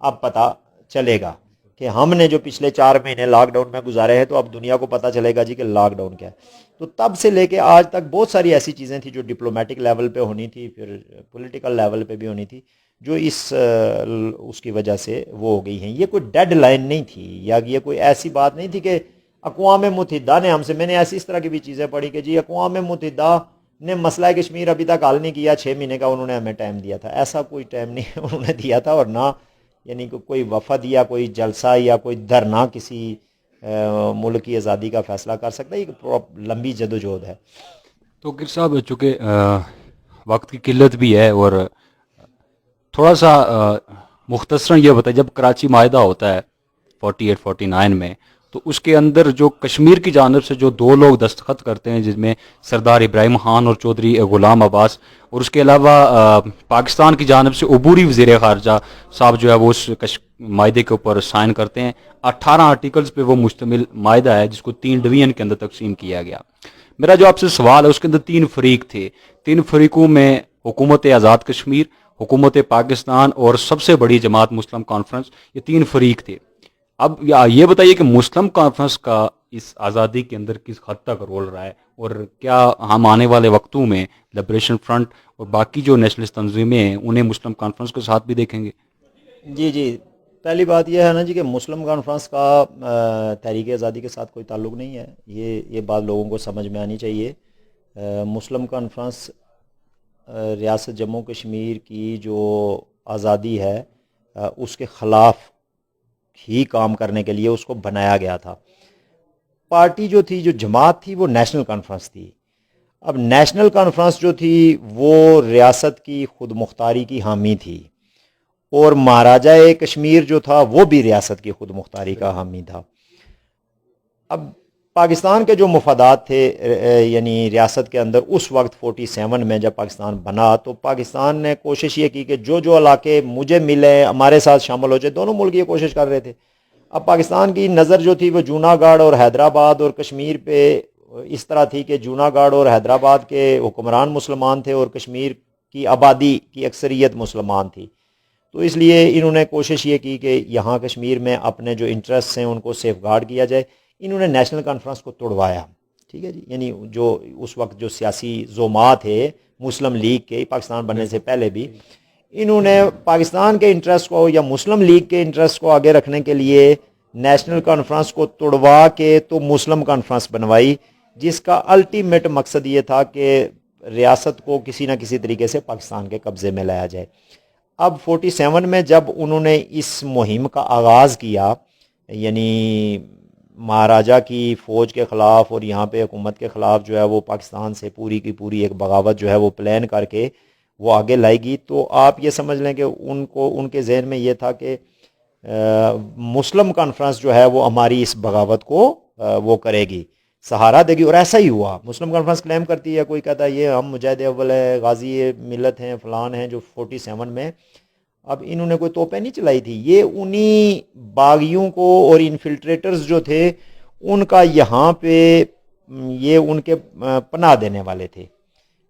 اب پتہ چلے گا، کہ ہم نے جو پچھلے 4 مہینے لاک ڈاؤن میں گزارے ہیں تو اب دنیا کو پتہ چلے گا جی کہ لاک ڈاؤن کیا ہے۔ تو تب سے لے کے آج تک بہت ساری ایسی چیزیں تھیں جو ڈپلومیٹک لیول پہ ہونی تھی، پھر پولیٹیکل لیول پہ بھی ہونی تھی، جو اس کی وجہ سے وہ ہو گئی ہیں۔ یہ کوئی ڈیڈ لائن نہیں تھی، یا یہ کوئی ایسی بات نہیں تھی کہ اقوام متحدہ نے ہم سے، میں نے ایسی اس طرح کی بھی چیزیں پڑھی کہ جی اقوام متحدہ نے مسئلہ کشمیر ابھی تک حل نہیں کیا، 6 مہینے کا انہوں نے ہمیں ٹائم دیا تھا۔ ایسا کوئی ٹائم نہیں انہوں نے دیا تھا، اور نہ یعنی کہ کوئی وفد یا کوئی جلسہ یا کوئی دھرنا کسی ملک کی آزادی کا فیصلہ کر سکتا ہے۔ یہ لمبی جدوجہد ہے۔ تو گر صاحب چونکہ وقت کی قلت بھی ہے، اور تھوڑا سا مختصراً یہ بتائیں، جب کراچی معاہدہ ہوتا ہے 48-49 میں، تو اس کے اندر جو کشمیر کی جانب سے جو 2 لوگ دستخط کرتے ہیں، جس میں سردار ابراہیم خان اور چودھری غلام عباس، اور اس کے علاوہ پاکستان کی جانب سے عبوری وزیر خارجہ صاحب جو ہے وہ اس معاہدے کے اوپر سائن کرتے ہیں۔ 18 آرٹیکلز پہ وہ مشتمل معاہدہ ہے، جس کو 3 ڈویژن کے اندر تقسیم کیا گیا۔ میرا جو آپ سے سوال ہے، اس کے اندر 3 فریق تھے، 3 فریقوں میں حکومت آزاد کشمیر، حکومت پاکستان اور سب سے بڑی جماعت مسلم کانفرنس، یہ 3 فریق تھے۔ اب یہ بتائیے کہ مسلم کانفرنس کا اس آزادی کے اندر کس حد تک رول رہا ہے، اور کیا ہم آنے والے وقتوں میں لبریشن فرنٹ اور باقی جو نیشنلسٹ تنظیمیں ہیں انہیں مسلم کانفرنس کے ساتھ بھی دیکھیں گے؟ جی، پہلی بات یہ ہے نا جی کہ مسلم کانفرنس کا تحریک آزادی کے ساتھ کوئی تعلق نہیں ہے، یہ بات لوگوں کو سمجھ میں آنی چاہیے۔ مسلم کانفرنس ریاست جموں کشمیر کی جو آزادی ہے اس کے خلاف ہی کام کرنے کے لیے اس کو بنایا گیا تھا۔ پارٹی جو تھی، جو جماعت تھی، وہ نیشنل کانفرنس تھی۔ اب نیشنل کانفرنس جو تھی وہ ریاست کی خود مختاری کی حامی تھی، اور مہاراجہ کشمیر جو تھا وہ بھی ریاست کی خود مختاری کا حامی تھا۔ اب پاکستان کے جو مفادات تھے یعنی ریاست کے اندر اس وقت 47 میں جب پاکستان بنا، تو پاکستان نے کوشش یہ کی کہ جو علاقے مجھے ملے ہمارے ساتھ شامل ہو جائے۔ دونوں ملک یہ کوشش کر رہے تھے۔ اب پاکستان کی نظر جو تھی وہ جوناگڑھ اور حیدرآباد اور کشمیر پہ اس طرح تھی کہ جوناگڑھ اور حیدرآباد کے حکمران مسلمان تھے اور کشمیر کی آبادی کی اکثریت مسلمان تھی۔ تو اس لیے انہوں نے کوشش یہ کی کہ یہاں کشمیر میں اپنے جو انٹرسٹ ہیں ان کو سیف گارڈ کیا جائے۔ انہوں نے نیشنل کانفرنس کو توڑوایا، ٹھیک ہے جی، یعنی جو اس وقت جو سیاسی زومات تھے مسلم لیگ کے پاکستان بننے سے پہلے بھی، انہوں نے پاکستان کے انٹرسٹ کو یا مسلم لیگ کے انٹرسٹ کو آگے رکھنے کے لیے نیشنل کانفرنس کو توڑوا کے تو مسلم کانفرنس بنوائی، جس کا الٹیمیٹ مقصد یہ تھا کہ ریاست کو کسی نہ کسی طریقے سے پاکستان کے قبضے میں لایا جائے۔ اب 47 میں جب انہوں نے اس مہم کا آغاز کیا، یعنی مہاراجہ کی فوج کے خلاف اور یہاں پہ حکومت کے خلاف جو ہے وہ پاکستان سے پوری کی پوری ایک بغاوت جو ہے وہ پلان کر کے وہ آگے لائے گی، تو آپ یہ سمجھ لیں کہ ان کے ذہن میں یہ تھا کہ مسلم کانفرنس جو ہے وہ ہماری اس بغاوت کو وہ کرے گی، سہارا دے گی، اور ایسا ہی ہوا۔ مسلم کانفرنس کلیم کرتی ہے، کوئی کہتا ہے یہ ہم مجاہد اول ہے، غازی ملت ہیں، فلان ہیں، جو 47 میں اب انہوں نے کوئی توپیں نہیں چلائی تھی، یہ انہی باغیوں کو اور انفلٹریٹرز جو تھے ان کا یہاں پہ یہ ان کے پناہ دینے والے تھے،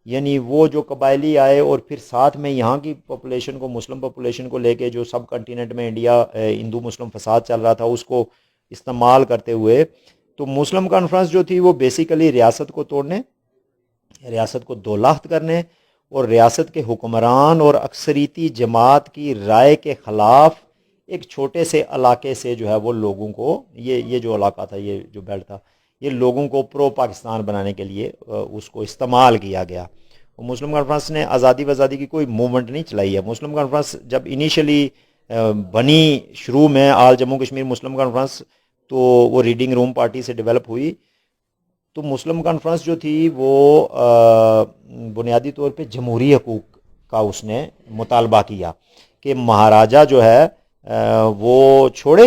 یعنی وہ جو قبائلی آئے اور پھر ساتھ میں یہاں کی پاپولیشن کو، مسلم پاپولیشن کو لے کے جو سب کنٹیننٹ میں انڈیا ہندو مسلم فساد چل رہا تھا اس کو استعمال کرتے ہوئے، تو مسلم کانفرنس جو تھی وہ بیسیکلی ریاست کو توڑنے، ریاست کو دولاخت کرنے اور ریاست کے حکمران اور اکثریتی جماعت کی رائے کے خلاف ایک چھوٹے سے علاقے سے جو ہے وہ لوگوں کو یہ جو علاقہ تھا، یہ جو بیلٹ تھا، یہ لوگوں کو پرو پاکستان بنانے کے لیے اس کو استعمال کیا گیا۔ مسلم کانفرنس نے آزادی وزادی کی کوئی موومنٹ نہیں چلائی ہے۔ مسلم کانفرنس جب انیشلی بنی شروع میں آل جموں کشمیر مسلم کانفرنس، تو وہ ریڈنگ روم پارٹی سے ڈیولپ ہوئی، تو مسلم کانفرنس جو تھی وہ بنیادی طور پہ جمہوری حقوق کا اس نے مطالبہ کیا کہ مہاراجہ جو ہے وہ چھوڑے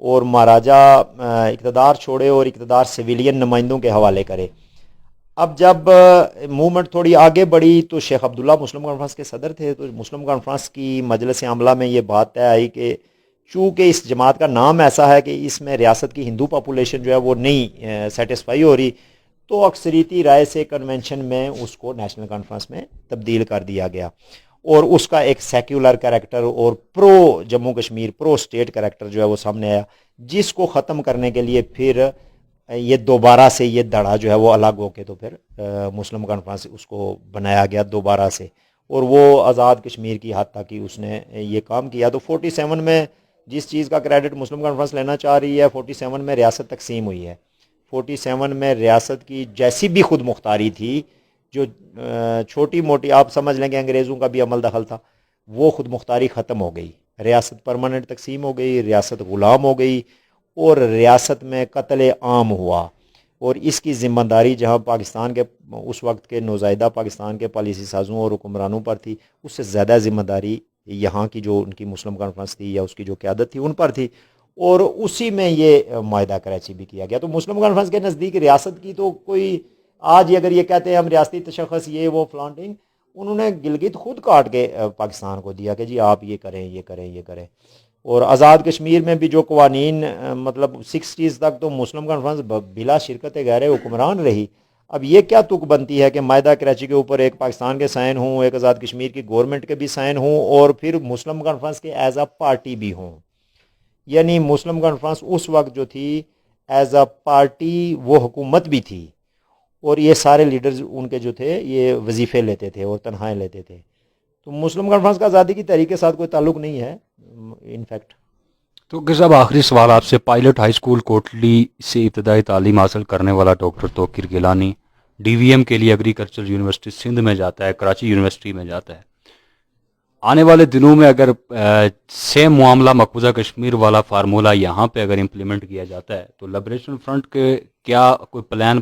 اور مہاراجہ اقتدار چھوڑے اور اقتدار سویلین نمائندوں کے حوالے کرے۔ اب جب موومنٹ تھوڑی آگے بڑھی تو شیخ عبداللہ مسلم کانفرنس کے صدر تھے، تو مسلم کانفرنس کی مجلس عاملہ میں یہ بات طے آئی کہ چونکہ اس جماعت کا نام ایسا ہے کہ اس میں ریاست کی ہندو پاپولیشن جو ہے وہ نہیں سیٹسفائی ہو رہی، تو اکثریتی رائے سے کنونشن میں اس کو نیشنل کانفرنس میں تبدیل کر دیا گیا، اور اس کا ایک سیکولر کریکٹر اور پرو جموں کشمیر پرو اسٹیٹ کریکٹر جو ہے وہ سامنے آیا، جس کو ختم کرنے کے لیے پھر یہ دوبارہ سے یہ دڑا جو ہے وہ الگ ہو کے تو پھر مسلم کانفرنس اس کو بنایا گیا دوبارہ سے، اور وہ آزاد کشمیر کی حد تک ہی اس نے یہ کام کیا۔ تو 47 میں جس چیز کا کریڈٹ مسلم کانفرنس لینا چاہ رہی ہے، 47 میں ریاست تقسیم ہوئی ہے، 47 میں ریاست کی جیسی بھی خود مختاری تھی، جو چھوٹی موٹی آپ سمجھ لیں کہ انگریزوں کا بھی عمل دخل تھا، وہ خود مختاری ختم ہو گئی، ریاست پرماننٹ تقسیم ہو گئی، ریاست غلام ہو گئی، اور ریاست میں قتل عام ہوا، اور اس کی ذمہ داری جہاں پاکستان کے اس وقت کے نوزائیدہ پاکستان کے پالیسی سازوں اور حکمرانوں پر تھی، اس سے زیادہ ذمہ داری یہاں کی جو ان کی مسلم کانفرنس تھی یا اس کی جو قیادت تھی ان پر تھی، اور اسی میں یہ معاہدہ کراچی بھی کیا گیا۔ تو مسلم کانفرنس کے نزدیک ریاست کی تو کوئی آج اگر یہ کہتے ہیں ہم ریاستی تشخص یہ وہ فلانٹنگ، انہوں نے گلگت خود کاٹ کے پاکستان کو دیا کہ جی آپ یہ کریں یہ کریں یہ کریں، اور آزاد کشمیر میں بھی جو قوانین مطلب 60s تک تو مسلم کانفرنس بلا شرکت غیر حکمران رہی۔ اب یہ کیا تک بنتی ہے کہ معاہدہ کراچی کے اوپر ایک پاکستان کے سائن ہوں، ایک آزاد کشمیر کی گورنمنٹ کے بھی سائن ہوں، اور پھر مسلم کانفرنس کے ایز اے پارٹی بھی ہوں، یعنی مسلم کانفرنس اس وقت جو تھی ایز اے پارٹی وہ حکومت بھی تھی، اور یہ سارے لیڈرز ان کے جو تھے یہ وظیفے لیتے تھے اور تنخواہیں لیتے تھے۔ تو مسلم کانفرنس کا آزادی کی تحریک کے ساتھ کوئی تعلق نہیں ہے انفیکٹ۔ تو کہ صاحب آخری سوال آپ سے، پائلٹ ہائی اسکول کوٹلی سے ابتدائی تعلیم حاصل کرنے والا ڈاکٹر توقیر گیلانی ڈی وی ایم کے لیے ایگریکلچر یونیورسٹی سندھ میں جاتا ہے، کراچی یونیورسٹی میں جاتا ہے، آنے والے دنوں میں اگر سیم معاملہ مقبوضہ کشمیر والا فارمولہ یہاں پہ اگر امپلیمنٹ کیا جاتا ہے تو لبریشن فرنٹ کے کیا کوئی پلان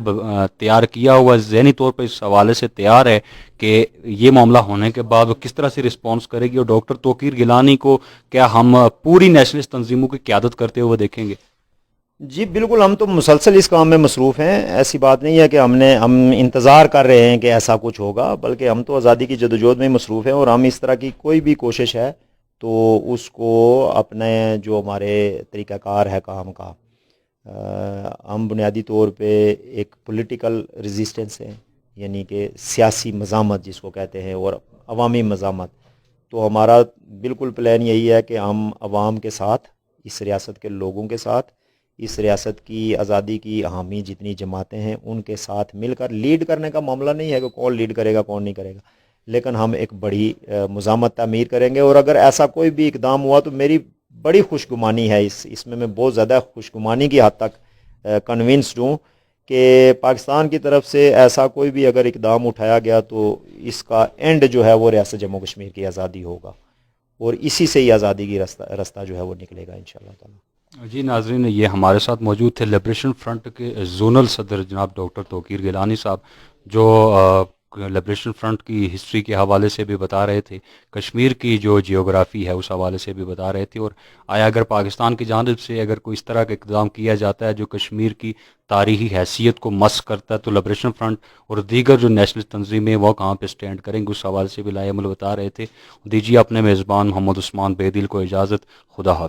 تیار کیا ہوا ذہنی طور پہ اس حوالے سے تیار ہے کہ یہ معاملہ ہونے کے بعد وہ کس طرح سے رسپانس کرے گی، اور ڈاکٹر توقیر گیلانی کو کیا ہم پوری نیشنلسٹ تنظیموں کی قیادت کرتے ہوئے دیکھیں گے؟ جی بالکل، ہم تو مسلسل اس کام میں مصروف ہیں، ایسی بات نہیں ہے کہ ہم انتظار کر رہے ہیں کہ ایسا کچھ ہوگا، بلکہ ہم تو آزادی کی جدوجہد میں مصروف ہیں، اور ہم اس طرح کی کوئی بھی کوشش ہے تو اس کو اپنے جو ہمارے طریقہ کار ہے کام کا، ہم بنیادی طور پہ ایک پولیٹیکل ریزسٹنس ہے، یعنی کہ سیاسی مزاحمت جس کو کہتے ہیں، اور عوامی مزاحمت، تو ہمارا بالکل پلان یہی ہے کہ ہم عوام کے ساتھ، اس ریاست کے لوگوں کے ساتھ، اس ریاست کی آزادی کی حامی جتنی جماعتیں ہیں ان کے ساتھ مل کر، لیڈ کرنے کا معاملہ نہیں ہے کہ کون لیڈ کرے گا کون نہیں کرے گا، لیکن ہم ایک بڑی مزاحمت تعمیر کریں گے، اور اگر ایسا کوئی بھی اقدام ہوا تو میری بڑی خوشگمانی ہے، اس میں بہت زیادہ خوشگمانی کی حد تک کنونسڈ ہوں کہ پاکستان کی طرف سے ایسا کوئی بھی اگر اقدام اٹھایا گیا تو اس کا اینڈ جو ہے وہ ریاست جموں کشمیر کی آزادی ہوگا، اور اسی سے ہی آزادی کی رستہ جو ہے وہ نکلے گا انشاءاللہ تعالی۔ جی ناظرین، یہ ہمارے ساتھ موجود تھے لبریشن فرنٹ کے زونل صدر جناب ڈاکٹر توقیر گیلانی صاحب، جو لبریشن فرنٹ کی ہسٹری کے حوالے سے بھی بتا رہے تھے، کشمیر کی جو جیوگرافی ہے اس حوالے سے بھی بتا رہے تھے، اور آیا اگر پاکستان کی جانب سے اگر کوئی اس طرح کا اقدام کیا جاتا ہے جو کشمیر کی تاریخی حیثیت کو مس کرتا ہے تو لبریشن فرنٹ اور دیگر جو نیشنل تنظیمیں وہ کہاں پہ سٹینڈ کریں گے، اس حوالے سے بھی لائے عمل بتا رہے تھے۔ دیجیے اپنے میزبان محمد عثمان بیدل کو اجازت، خدا حافظ۔